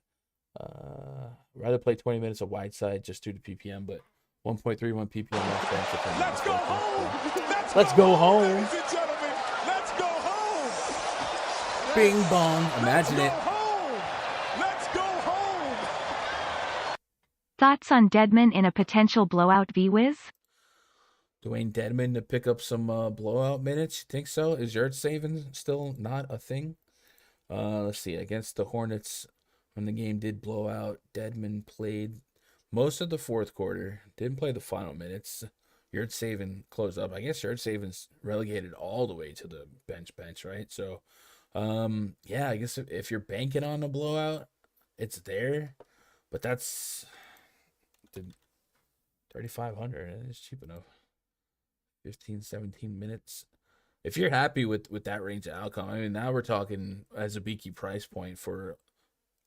Rather play 20 minutes of Whiteside just due to PPM, but 1.31 PPM off bench. Let's go home. Let's go home. Ladies and gentlemen, let's go home. Bing bong. Imagine it. Let's go home. Thoughts on Dedmon in a potential blowout V-Wiz? Dwayne Dedmon to pick up some blowout minutes. You think so? Is yard saving still not a thing? Let's see. Against the Hornets, when the game did blow out, Dedmon played most of the fourth quarter. Didn't play the final minutes. Yard saving closed up. I guess yard saving's relegated all the way to the bench, right? So, yeah, I guess if you're banking on a blowout, it's there. But that's 3,500. It's cheap enough. 15, 17 minutes. If you're happy with that range of outcome, I mean, now we're talking as a beaky price point for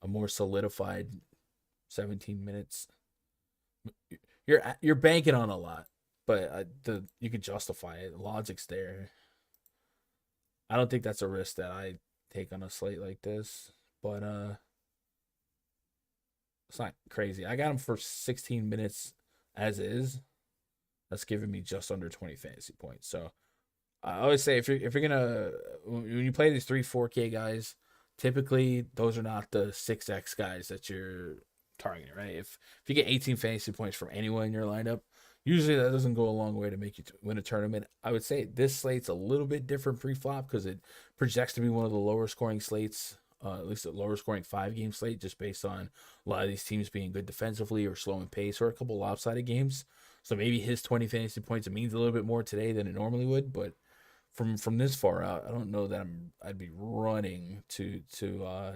a more solidified 17 minutes. You're banking on a lot, but you could justify it. The logic's there. I don't think that's a risk that I take on a slate like this, but it's not crazy. I got him for 16 minutes as is. That's giving me just under 20 fantasy points. So I always say if you're gonna, when you play these 3-4K guys, typically those are not the 6X guys that you're targeting, right? If you get 18 fantasy points from anyone in your lineup, usually that doesn't go a long way to make you win a tournament. I would say this slate's a little bit different pre-flop because it projects to be one of the lower scoring slates, at least a lower scoring 5-game slate, just based on a lot of these teams being good defensively or slow in pace or a couple lopsided games. So maybe his 20 fantasy points, it means a little bit more today than it normally would, but from this far out, I don't know that I'd be running to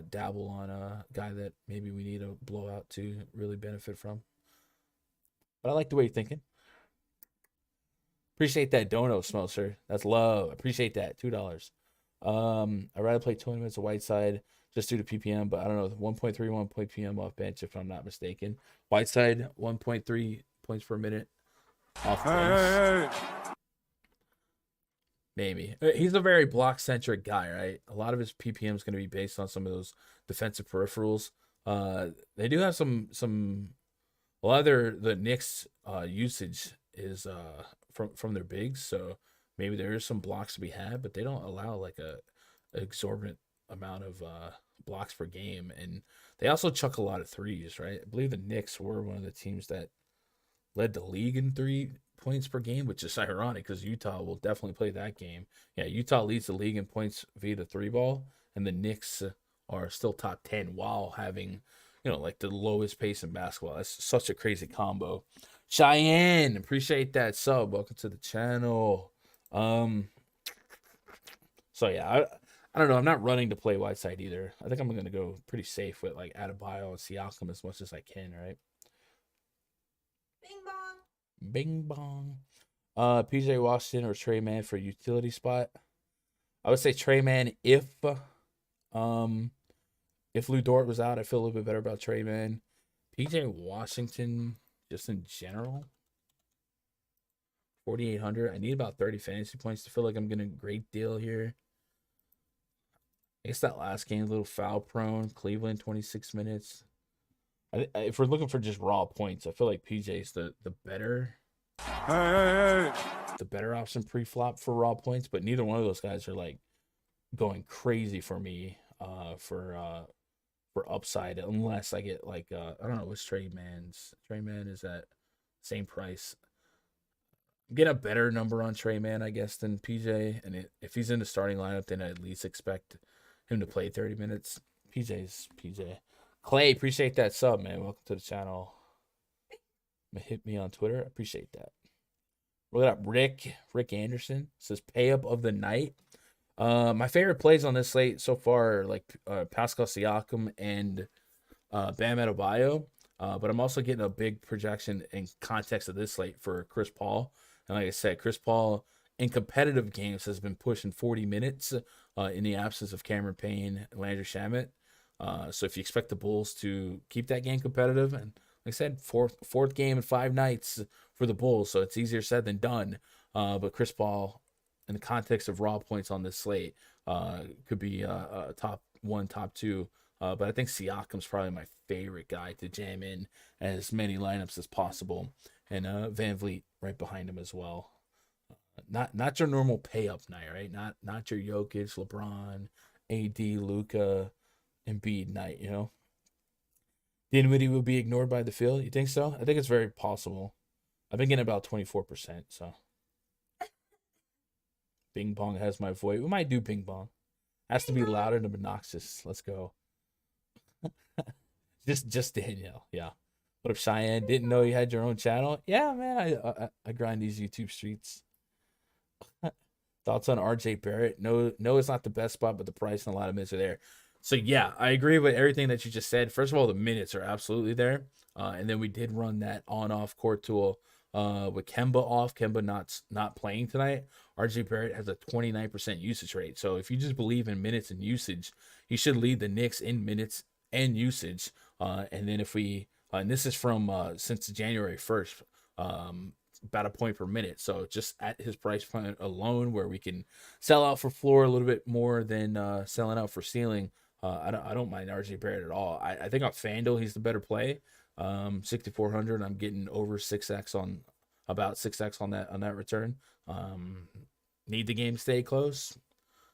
dabble on a guy that maybe we need a blowout to really benefit from. But I like the way you're thinking. Appreciate that dono smell, sir. That's love. Appreciate that. $2. I'd rather play 20 minutes of Whiteside just due to PPM, but I don't know, 1.31 PPM off bench if I'm not mistaken. Whiteside 1.3 points per minute off threes. Maybe. He's a very block-centric guy, right? A lot of his PPM is going to be based on some of those defensive peripherals. They do have some a lot of the Knicks usage is from their bigs, so maybe there is some blocks to be had, but they don't allow like a exorbitant amount of blocks per game, and they also chuck a lot of threes, right? I believe the Knicks were one of the teams that led the league in 3 points per game, which is ironic because Utah will definitely play that game. Yeah, Utah leads the league in points via the 3-ball, and the Knicks are still top 10 while having, like the lowest pace in basketball. That's such a crazy combo. Cheyenne, appreciate that sub. Welcome to the channel. So yeah, I don't know. I'm not running to play Whiteside either. I think I'm gonna go pretty safe with like Adebayo and Siakam as much as I can, right? Bing bong. Bing bong. PJ Washington or Trey Mann for utility spot. I would say Trey Mann if Lou Dort was out. I feel a little bit better about Trey Mann. PJ Washington just in general. 4,800. I need about 30 fantasy points to feel like I'm getting a great deal here. I guess that last game, a little foul prone. Cleveland, 26 minutes. If we're looking for just raw points, I feel like PJ's the better the better option pre-flop for raw points, but neither one of those guys are like going crazy for me for upside unless I get like I don't know what's Trey Mann's. Trey Mann is at same price. I'm getting a better number on Trey Mann, I guess, than PJ, and if he's in the starting lineup, then I at least expect him to play 30 minutes. PJ's PJ. Clay, appreciate that sub, man. Welcome to the channel. Hit me on Twitter. Appreciate that. Look up Rick Anderson. Says pay up of the night. My favorite plays on this slate so far are like Pascal Siakam and Bam Adebayo. But I'm also getting a big projection in context of this slate for Chris Paul. And like I said, Chris Paul in competitive games has been pushing 40 minutes in the absence of Cameron Payne and Landry Shamet. So if you expect the Bulls to keep that game competitive, and like I said, fourth game in 5 nights for the Bulls, so it's easier said than done. But Chris Paul, in the context of raw points on this slate, could be a top 1, top 2. But I think Siakam's probably my favorite guy to jam in as many lineups as possible, and Van Vliet right behind him as well. Not your normal pay up night, right? Not your Jokic, LeBron, AD, Luka, Embiid night, Dinwiddie will be ignored by the field. You think so? I think it's very possible. I've been getting about 24%, so. Bing Bong has my voice. We might do Bing Bong. Has to be louder and obnoxious. Let's go. just Danielle. Yeah. What up, Cheyenne? Didn't know you had your own channel? Yeah, man. I grind these YouTube streets. Thoughts on RJ Barrett? No, it's not the best spot, but the price and a lot of minutes are there. So yeah, I agree with everything that you just said. First of all, the minutes are absolutely there. And then we did run that on-off court tool with Kemba off. Kemba not playing tonight. RJ Barrett has a 29% usage rate. So if you just believe in minutes and usage, he should lead the Knicks in minutes and usage. And then if we, and this is from since January 1st, about a point per minute. So just at his price point alone, where we can sell out for floor a little bit more than selling out for ceiling, I don't mind RJ Barrett at all. I think on Fanduel he's the better play. 6,400. I'm getting over 6x on about 6x on that return. Need the game to stay close.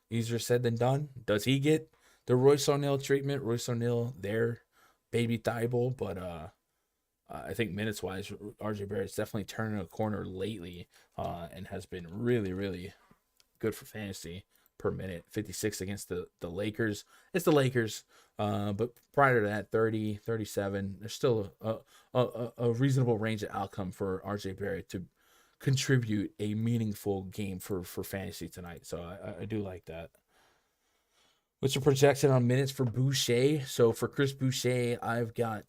Easier said than done. Does he get the Royce O'Neal treatment? Royce O'Neal, their baby Thibault, but I think minutes wise, RJ Barrett's definitely turning a corner lately, and has been really, really good for fantasy per minute. 56 against the Lakers. It's the Lakers, but prior to that, 30, 37. There's still a reasonable range of outcome for RJ Barrett to contribute a meaningful game for fantasy tonight. So I do like that. What's your projection on minutes for Boucher? So for Chris Boucher, I've got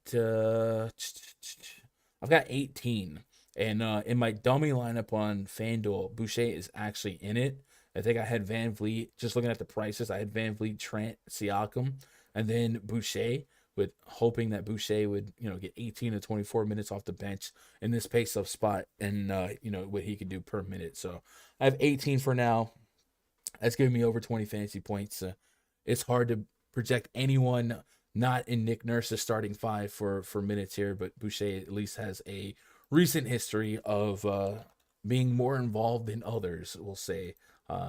18. And in my dummy lineup on FanDuel, Boucher is actually in it. I think I had Van Vliet, just looking at the prices, I had Van Vliet, Trent, Siakam, and then Boucher with hoping that Boucher would, get 18 to 24 minutes off the bench in this pace-up spot and, what he could do per minute. So I have 18 for now. That's giving me over 20 fantasy points. It's hard to project anyone not in Nick Nurse's starting five for minutes here, but Boucher at least has a recent history of being more involved than others, we'll say,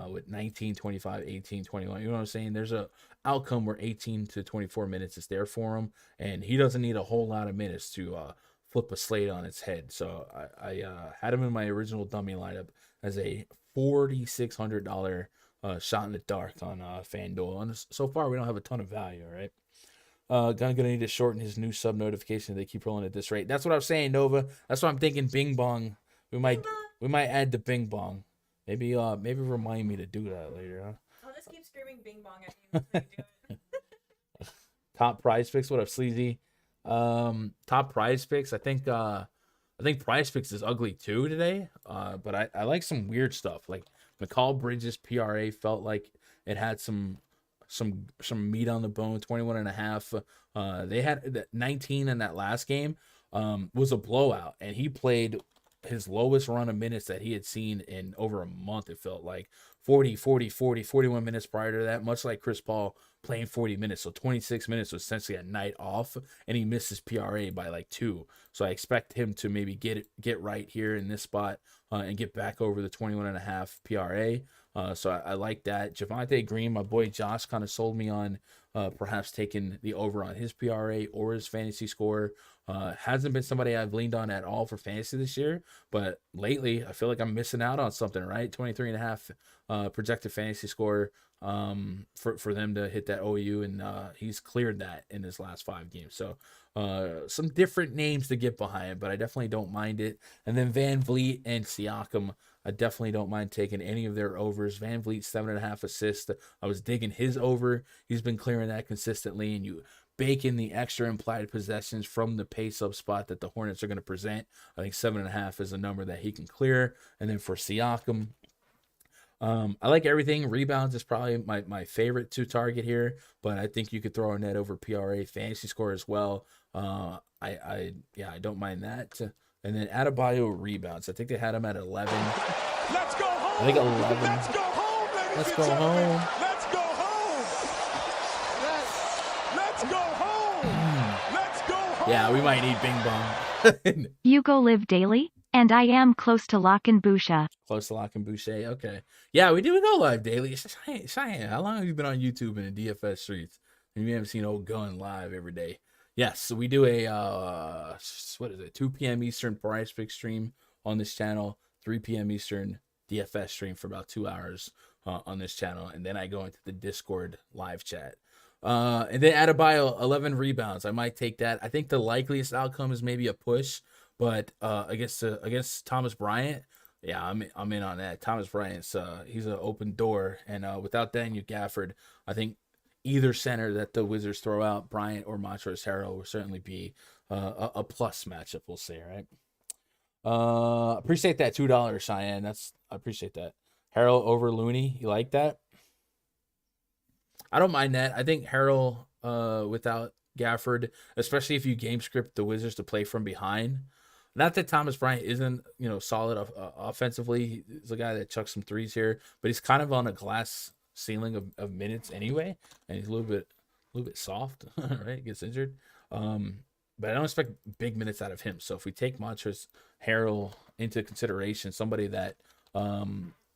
with 19, 25, 18, 21. You know what I'm saying? There's a outcome where 18 to 24 minutes is there for him, and he doesn't need a whole lot of minutes to flip a slate on its head. So I had him in my original dummy lineup as a $4,600 shot in the dark on FanDuel. And so far, we don't have a ton of value, right? Gonna need to shorten his new sub notification. They keep rolling at this rate. That's what I was saying, Nova. That's what I'm thinking. Bing bong. We might add the bing bong. Maybe remind me to do that later, huh? I'll just keep screaming bing bong at you until you do it. Top PrizePicks. What up, Sleazy? Top PrizePicks. I think PrizePicks is ugly too today. But I like some weird stuff. Like McCall Bridges PRA felt like it had some meat on the bone. 21.5. They had 19 in that last game. Was a blowout, and he played his lowest run of minutes that he had seen in over a month. It felt like 41 minutes prior to that, much like Chris Paul playing 40 minutes. So 26 minutes was essentially a night off, and he missed his PRA by like 2. So I expect him to maybe get right here in this spot and get back over the 21.5 PRA. So I like that. Javonte Green, my boy Josh, kind of sold me on perhaps taking the over on his PRA or his fantasy score. Hasn't been somebody I've leaned on at all for fantasy this year, but lately I feel like I'm missing out on something, right? 23.5 projected fantasy score for them to hit that OU, and he's cleared that in his last 5 games. So some different names to get behind, but I definitely don't mind it. And then Van Vliet and Siakam, I definitely don't mind taking any of their overs. Van Vliet, 7.5 assists. I was digging his over. He's been clearing that consistently, and you bake in the extra implied possessions from the pace-up spot that the Hornets are going to present. I think 7.5 is a number that he can clear. And then for Siakam, I like everything. Rebounds is probably my favorite to target here, but I think you could throw a net over PRA fantasy score as well. I don't mind that. And then Adebayo rebounds. I think they had him at 11. Let's go home. I think 11. Let's go home, ladies Let's and go gentlemen. home. Let's go home. Let's go home. Let's go home. Yeah, we might need bing bong. You go live daily, and I am close to Lock and Busha. Close to Lock and Boucher. Okay. Yeah, we do go live daily. Cheyenne, how long have you been on YouTube in the DFS streets? And you haven't seen old Gun live every day. Yes, so we do a 2 p.m. Eastern PrizePicks stream on this channel, 3 p.m. Eastern DFS stream for about 2 hours on this channel, and then I go into the Discord live chat. And then Adebayo, 11 rebounds. I might take that. I think the likeliest outcome is maybe a push, but against Thomas Bryant, yeah, I'm in on that. Thomas Bryant's he's an open door, and without Daniel Gafford, I think either center that the Wizards throw out, Bryant or Montrezl Harrell, will certainly be a plus matchup, we'll say, right? Appreciate that $2, Cheyenne. I appreciate that. Harrell over Looney, you like that? I don't mind that. I think Harrell without Gafford, especially if you game script the Wizards to play from behind. Not that Thomas Bryant isn't, solid offensively. He's a guy that chucks some threes here, but he's kind of on a glass ceiling of minutes anyway, and he's a little bit soft, right? Gets injured. But I don't expect big minutes out of him. So if we take Montrezl Harrell into consideration, somebody that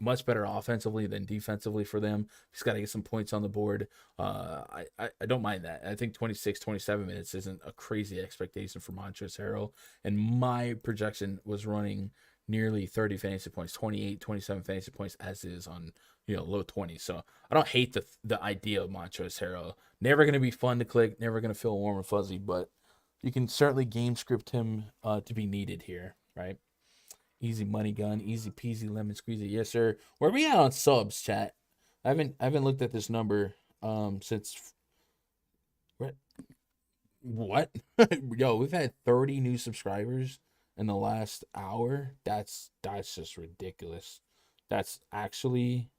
much better offensively than defensively for them, he's got to get some points on the board. I don't mind that. I think 26, 27 minutes isn't a crazy expectation for Montrezl Harrell, and my projection was running nearly 30 fantasy points, 28, 27 fantasy points as is on low 20s. So I don't hate the idea of Montrezl Harrell. Never going to be fun to click, never going to feel warm and fuzzy, but you can certainly game script him to be needed here, right? Easy money gun, easy peasy lemon squeezy. Yes, sir. Where are we at on subs, chat? I haven't looked at this number since what? Yo, we've had 30 new subscribers in the last hour. That's just ridiculous. That's actually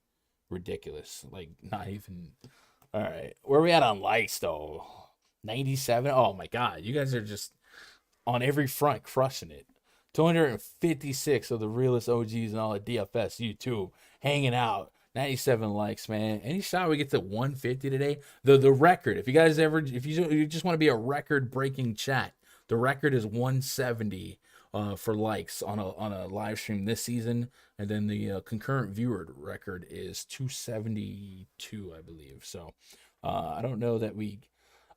ridiculous. Like, not even. All right, where are we at on likes though? 97. Oh my God, you guys are just on every front crushing it. 256 of the realest OGs and all of DFS YouTube hanging out. 97 likes, man. Any shot we get to 150 today? The record. If you guys ever, if you just want to be a record breaking chat, the record is 170 for likes on a live stream this season, and then the concurrent viewer record is 272, I believe. So I don't know that we.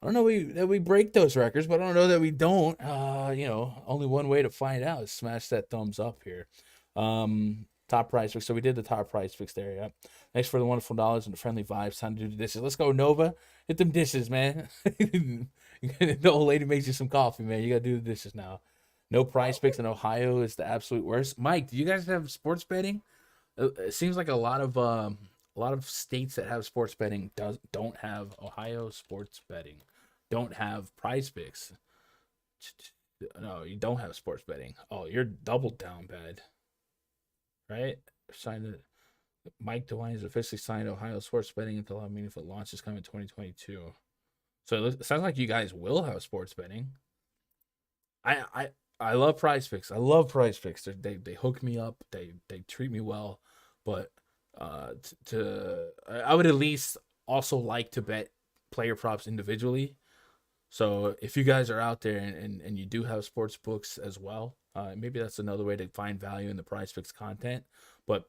I don't know that we break those records, but I don't know that we don't. Only one way to find out is smash that thumbs up here. Top prize picks. So we did the top prize picks there. Yep. Thanks for the wonderful dollars and the friendly vibes. Time to do the dishes. Let's go, Nova. Hit them dishes, man. The old lady makes you some coffee, man. You gotta do the dishes now. No prize picks in Ohio is the absolute worst. Mike, do you guys have sports betting? It seems like a lot of states that have sports betting don't have Ohio sports betting. Don't have prize picks. No, you don't have sports betting. Oh, you're double down bad. Right? Mike DeWine has officially signed Ohio sports betting until a meaningful launch is coming in 2022. So it sounds like you guys will have sports betting. I love prize picks. I love prize picks. They hook me up. They treat me well. But I would at least also like to bet player props individually. So if you guys are out there and you do have sports books as well, maybe that's another way to find value in the prize picks content. But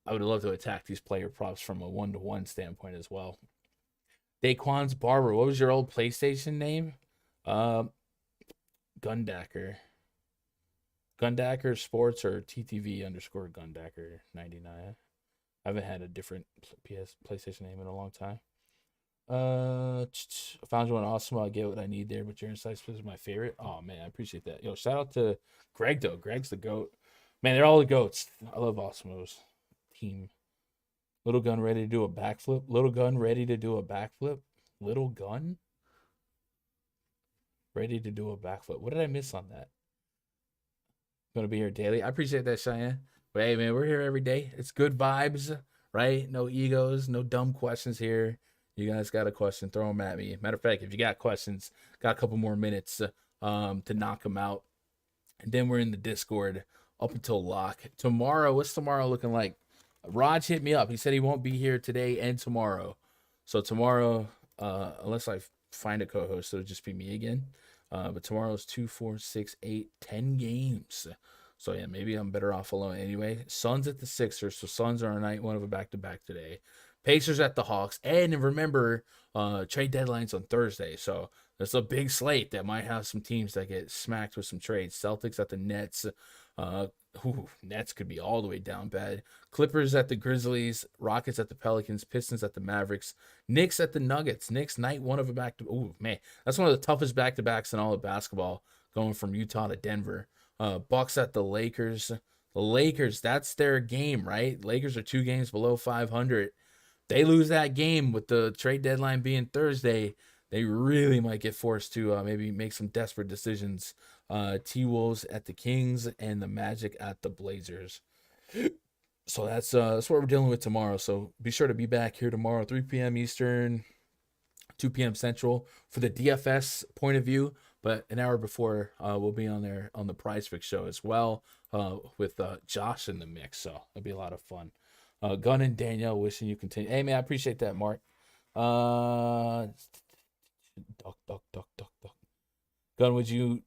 I would love to attack these player props from a 1-to-1 standpoint as well. Daquan's Barber. What was your old PlayStation name? Gundacker. Gundacker Sports or TTV_Gundacker 99. I haven't had a different PlayStation name in a long time. I found you one awesome. I'll get what I need there, but your insights is my favorite. Oh man, I appreciate that. Yo, shout out to Greg though. Greg's the GOAT. Man, they're all the GOATs. I love Awesomo's team. Little Gun ready to do a backflip. Little Gun ready to do a backflip. Little Gun ready to do a backflip. What did I miss on that? Gonna be here daily. I appreciate that, Cheyenne. But hey, man, we're here every day. It's good vibes, right? No egos, no dumb questions here. You guys got a question, throw them at me. Matter of fact, if you got questions, got a couple more minutes to knock them out. And then we're in the Discord up until lock. Tomorrow, what's tomorrow looking like? Raj hit me up. He said he won't be here today and tomorrow. So tomorrow, unless I find a co-host, it'll just be me again. But tomorrow's 2, 4, 6, 8, 10 games. So yeah, maybe I'm better off alone anyway. Suns at the Sixers. So Suns are a night one of a back-to-back today. Pacers at the Hawks. And remember, trade deadline's on Thursday. So there's a big slate that might have some teams that get smacked with some trades. Celtics at the Nets. Nets could be all the way down bad. Clippers at the Grizzlies. Rockets at the Pelicans. Pistons at the Mavericks. Knicks at the Nuggets. Knicks night one of a back-to-back. Ooh, man. That's one of the toughest back-to-backs in all of basketball, going from Utah to Denver. Bucks at the Lakers. The Lakers, that's their game, right? Lakers are 2 games below 500. They lose that game with the trade deadline being Thursday, they really might get forced to maybe make some desperate decisions. T-Wolves at the Kings and the Magic at the Blazers. So that's what we're dealing with tomorrow. So be sure to be back here tomorrow, 3 p.m. Eastern, 2 p.m. Central for the DFS point of view. But an hour before, we'll be on there on the PrizePicks show as well with Josh in the mix. So it'll be a lot of fun. Gunn and Danielle wishing you continue. Hey, man, I appreciate that, Mark. Gunn, would you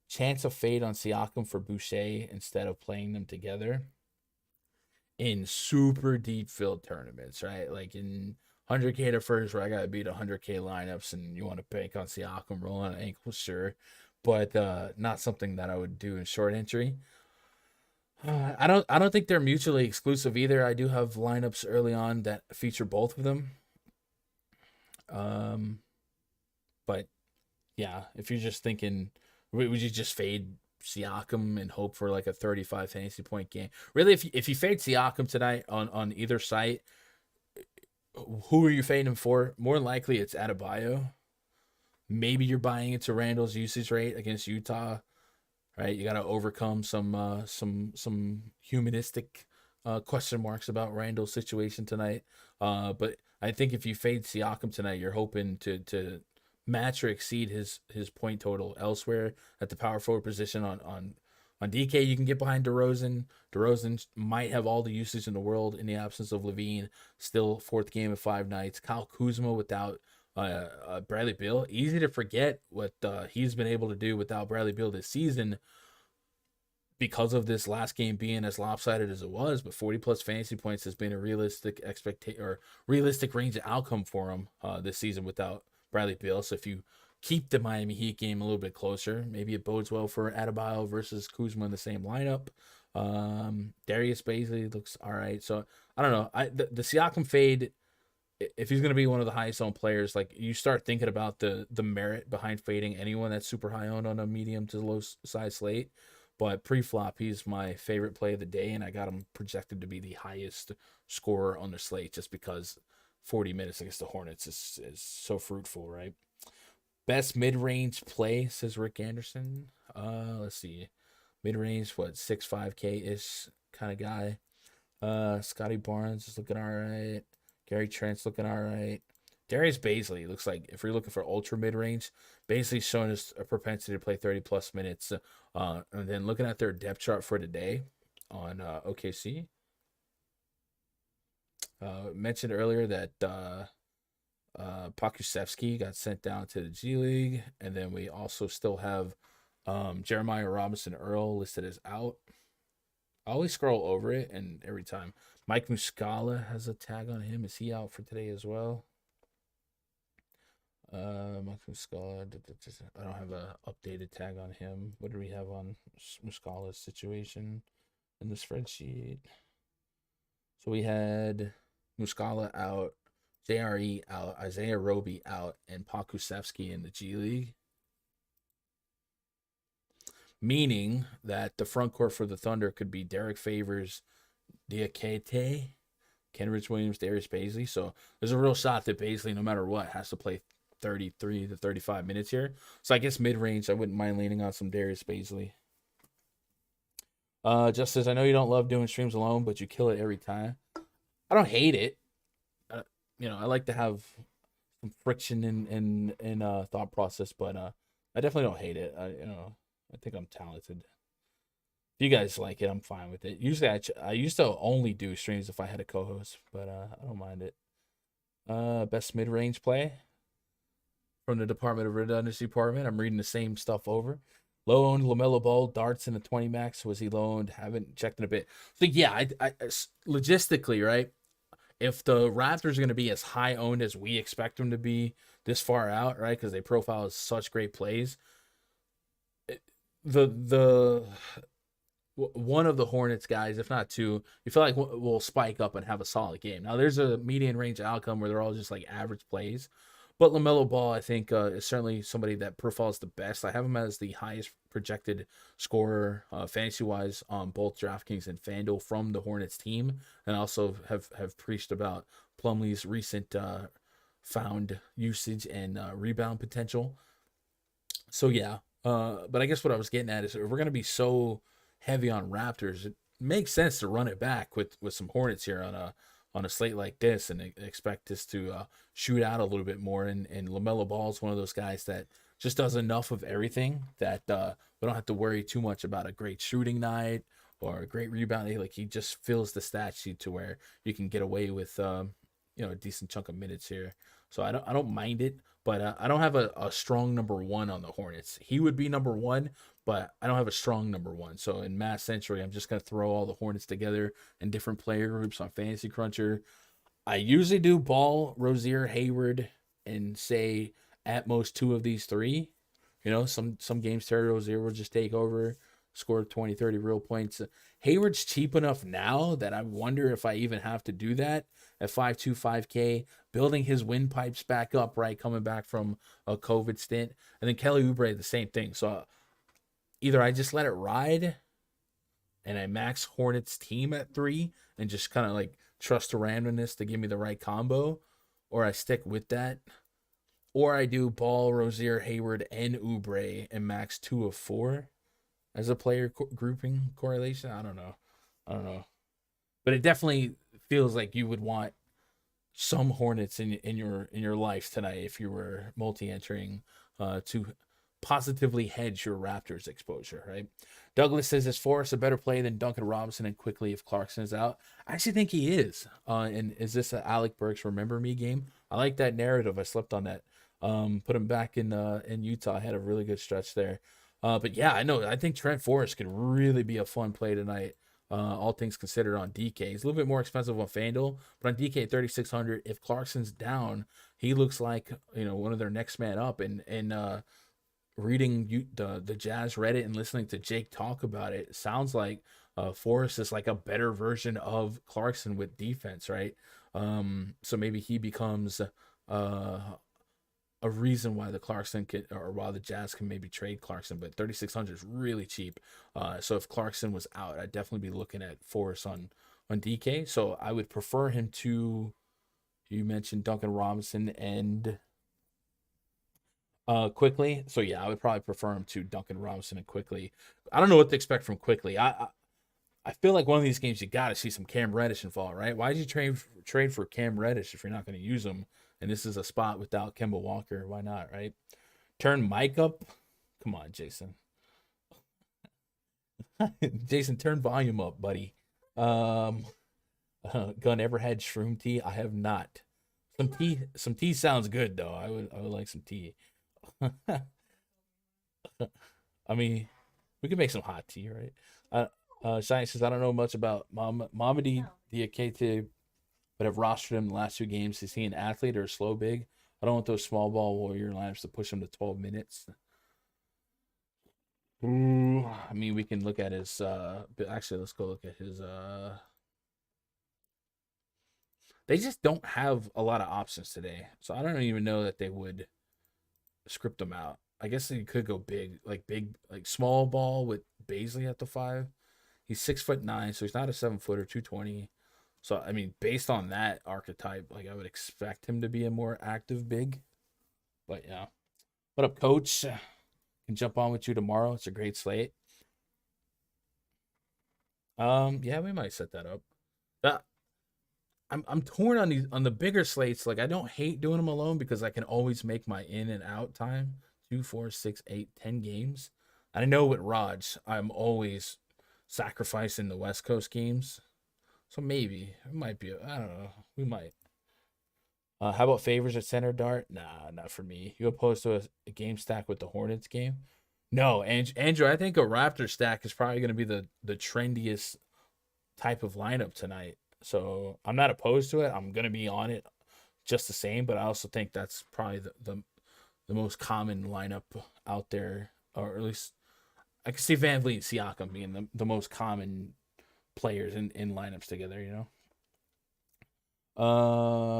chance a fade on Siakam for Boucher instead of playing them together in super deep field tournaments, right? Like in 100K to first where I got to beat 100K lineups and you want to bank on Siakam rolling an ankle, sure. But not something that I would do in short entry. I don't think they're mutually exclusive either. I do have lineups early on that feature both of them. But yeah, if you're just thinking, would you just fade Siakam and hope for like a 35 fantasy point game? Really, if you fade Siakam tonight on either site, who are you fading him for? More likely it's Adebayo. Maybe you're buying into Randall's usage rate against Utah. Right, you got to overcome some humanistic question marks about Randall's situation tonight. But I think if you fade Siakam tonight, you're hoping to match or exceed his point total elsewhere at the power forward position on DK. You can get behind DeRozan. DeRozan might have all the usage in the world in the absence of Levine. Still fourth game of 5 nights. Kyle Kuzma without Bradley Beal. Easy to forget what he's been able to do without Bradley Beal this season because of this last game being as lopsided as it was. But 40 plus fantasy points has been a realistic realistic range of outcome for him this season without Bradley Beal. So if you keep the Miami Heat game a little bit closer, maybe it bodes well for Adebayo versus Kuzma in the same lineup. Darius Bazley looks all right. So I don't know. The Siakam fade, if he's going to be one of the highest owned players, like you start thinking about the merit behind fading anyone that's super high owned on a medium to low size slate. But pre-flop, he's my favorite play of the day, and I got him projected to be the highest scorer on the slate just because 40 minutes against the Hornets is so fruitful, right? Best mid-range play, says Rick Anderson. Let's see. Mid-range, 6-5K-ish kind of guy. Scotty Barnes is looking all right. Gary Trent's looking all right. Darius Bazley looks like, if you're looking for ultra mid-range, Bazley's showing us a propensity to play 30-plus minutes. And then looking at their depth chart for today on OKC. Mentioned earlier that Pokusevski got sent down to the G League. And then we also still have Jeremiah Robinson-Earl listed as out. I always scroll over it, and every time. Mike Muscala has a tag on him. Is he out for today as well? Mike Muscala, I don't have a updated tag on him. What do we have on Muscala's situation in the spreadsheet? So we had Muscala out, JRE out, Isaiah Roby out, and Pokusevski in the G League. Meaning that the front court for the Thunder could be Derek Favors, Diakite, Kenrich Williams, Darius Bazley. So there's a real shot that Bazley, no matter what, has to play 33 to 35 minutes here. So I guess mid-range, I wouldn't mind leaning on some Darius Bazley. Just says, I know you don't love doing streams alone, but you kill it every time. I don't hate it. I like to have some friction in thought process, but I definitely don't hate it. I think I'm talented. If you guys like it, I'm fine with it. Usually, I used to only do streams if I had a co-host, but I don't mind it. Best mid-range play from the Department of Redundancy Department. I'm reading the same stuff over. Low-owned LaMelo Ball, darts in the 20 max. Was he low-owned? Haven't checked in a bit. So, yeah, I logistically, right, if the Raptors are going to be as high-owned as we expect them to be this far out, right, because they profile such great plays, one of the Hornets guys, if not two, you feel like will spike up and have a solid game. Now, there's a median range outcome where they're all just like average plays. But LaMelo Ball, I think, is certainly somebody that profiles the best. I have him as the highest projected scorer fantasy-wise on both DraftKings and Fanduel from the Hornets team. And I also have preached about Plumlee's recent found usage and rebound potential. So, yeah. But I guess what I was getting at is if we're going to be so heavy on Raptors, it makes sense to run it back with some Hornets here on a slate like this and expect this to shoot out a little bit more. And LaMelo Ball is one of those guys that just does enough of everything that we don't have to worry too much about a great shooting night or a great rebound. Like, he just fills the stat sheet to where you can get away with a decent chunk of minutes here. So I don't mind it, but I don't have a strong number one on the Hornets. He would be number one, but I don't have a strong number one. So in Mass Century, I'm just going to throw all the Hornets together in different player groups on Fantasy Cruncher. I usually do Ball, Rozier, Hayward, and say at most two of these three. Some games Terry Rozier will just take over, score 20, 30 real points. Hayward's cheap enough now that I wonder if I even have to do that at 5.2, 5K, building his windpipes back up, right, coming back from a COVID stint. And then Kelly Oubre, the same thing. So either I just let it ride and I max Hornets team at 3 and just kind of like trust the randomness to give me the right combo, or I stick with that, or I do Ball, Rozier, Hayward, and Oubre and max 2 of 4 as a player grouping correlation. I don't know. But it definitely feels like you would want some Hornets in your life tonight if you were multi-entering to positively hedge your Raptors exposure, right? Douglas says, is Forrest a better play than Duncan Robinson and quickly if Clarkson is out? I actually think he is. And is this an Alec Burks remember me game? I like that narrative. I slept on that. Put him back in Utah. Had a really good stretch there. But yeah, I know. I think Trent Forrest could really be a fun play tonight. All things considered on DK. He's a little bit more expensive on FanDuel, but on DK 3600, if Clarkson's down, he looks like one of their next man up. And reading the Jazz Reddit and listening to Jake talk about it, sounds like Forrest is like a better version of Clarkson with defense, right? So maybe he becomes a reason why the Clarkson could, or why the Jazz can maybe trade Clarkson, but 3,600 is really cheap. So if Clarkson was out, I'd definitely be looking at Forrest on DK. So I would prefer him to, you mentioned Duncan Robinson and Quickly. So yeah, I would probably prefer him to Duncan Robinson and Quickly. I don't know what to expect from Quickly. I feel like one of these games you got to see some Cam Reddish involved, right? Why did you trade for Cam Reddish if you're not going to use him? And this is a spot without Kemba Walker. Why not, right? Turn Mike up. Come on, Jason. Jason, turn volume up, buddy. Gun ever had shroom tea? I have not. Some tea sounds good though. I would like some tea. I mean, we could make some hot tea, right? Shine says, I don't know much about Mamadi Diakite, but have rostered him the last 2 games. Is he an athlete or a slow big? I don't want those small ball warrior lineups to push him to 12 minutes. I mean, we can look at his actually let's go look at his they just don't have a lot of options today. So I don't even know that they would script them out. I guess you could go big, like small ball with Baisley at the 5. He's 6'9", so he's not a 7-footer, 220. So I mean, based on that archetype, like I would expect him to be a more active big. But yeah. What up, coach? Can jump on with you tomorrow. It's a great slate. Yeah, we might set that up. I'm torn on the bigger slates. Like I don't hate doing them alone because I can always make my in and out time 2, 4, 6, 8, 10 games. And I know with Raj, I'm always sacrificing the West Coast games. So maybe it might be. I don't know. We might. How about favors at center dart? Nah, not for me. You opposed to a game stack with the Hornets game? No, Andrew. I think a Raptor stack is probably going to be the trendiest type of lineup tonight. So I'm not opposed to it. I'm going to be on it just the same, but I also think that's probably the most common lineup out there, or at least I can see Van Vliet and Siakam being the most common players in lineups together, you know.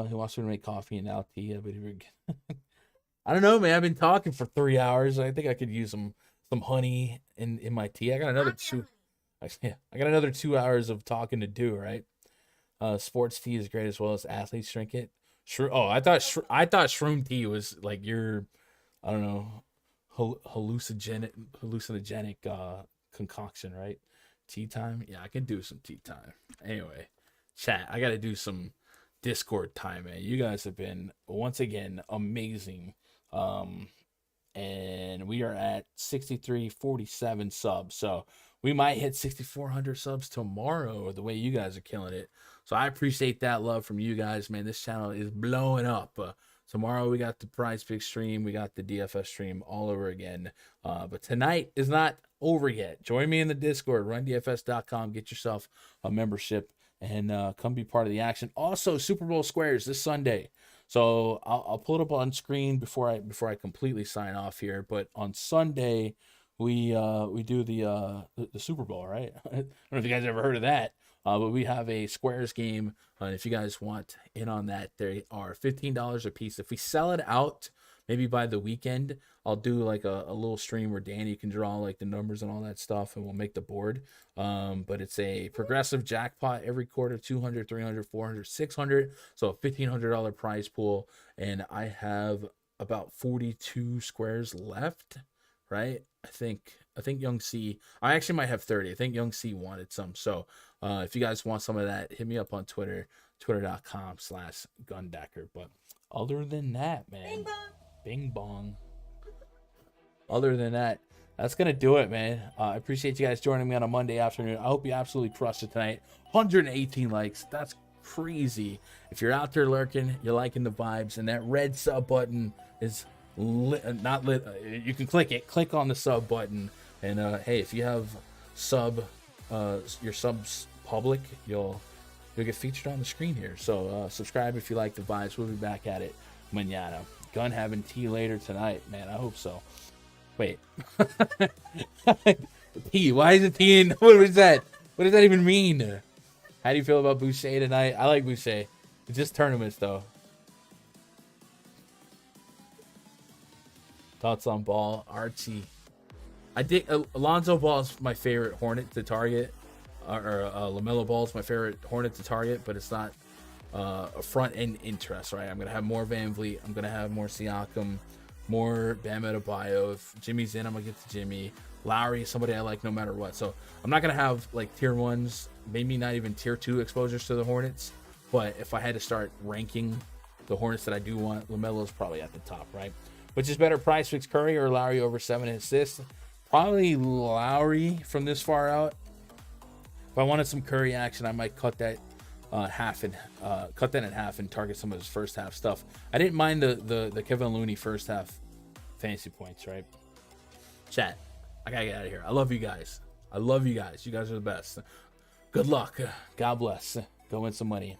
He wants to make coffee and now tea. I don't know, man. I've been talking for 3 hours. I think I could use some honey in my tea. I got another 2 hours of talking to do, right? Sports tea is great as well as athletes drink it. I thought shroom tea was like your, I don't know, hallucinogenic concoction, right? Tea time. Yeah, I can do some tea time. Anyway, chat. I got to do some Discord time, man. You guys have been once again amazing. And we are at 6,347 subs. So we might hit 6,400 subs tomorrow the way you guys are killing it. So I appreciate that love from you guys, man. This channel is blowing up. Tomorrow we got the PrizePicks stream. We got the DFS stream all over again. But tonight is not over yet. Join me in the Discord, rundfs.com. Get yourself a membership and come be part of the action. Also, Super Bowl squares this Sunday. So I'll pull it up on screen before I completely sign off here. But on Sunday, we do the Super Bowl, right? I don't know if you guys ever heard of that. But we have a squares game. If you guys want in on that, they are $15 a piece. If we sell it out, maybe by the weekend, I'll do like a little stream where Danny can draw like the numbers and all that stuff, and we'll make the board. But it's a progressive jackpot every quarter, 200, 300, 400, 600. So a $1,500 prize pool. And I have about 42 squares left, right? I think Young C, I actually might have 30. I think Young C wanted some. So if you guys want some of that, hit me up on Twitter. twitter.com/gundecker. But other than that, man, Bing bong. bing bong. Other than that, that's going to do it, man. I appreciate you guys joining me on a Monday afternoon. I hope you absolutely crushed it tonight. 118 likes. That's crazy. If you're out there lurking, you're liking the vibes, and that red sub button is not lit. You can click it. Click on the sub button. And hey, if you have your subs public, you'll get featured on the screen here. So subscribe if you like the vibes. We'll be back at it mañana. Gun having tea later tonight, man. I hope so. Wait. Tea. Why is it tea? What is that? What does that even mean? How do you feel about Boucher tonight? I like Boucher. It's just tournaments, though. Thoughts on Ball? Archie. I think Alonzo Ball is my favorite Hornet to target. Or LaMelo Ball is my favorite Hornet to target, but it's not a front-end interest, right? I'm going to have more Van Vliet. I'm going to have more Siakam. More Bam Adebayo. If Jimmy's in, I'm going to get to Jimmy. Lowry is somebody I like no matter what. So I'm not going to have like tier 1s, maybe not even tier 2 exposures to the Hornets. But if I had to start ranking the Hornets that I do want, LaMelo's probably at the top, right? Which is better, PrizePicks, Curry or Lowry over 7 assists? Probably Lowry from this far out. If I wanted some Curry action, I might cut that in half and target some of his first half stuff. I didn't mind the Kevin Looney first half fantasy points, right? Chat, I gotta get out of here. I love you guys. You guys are the best. Good luck. God bless. Go win some money.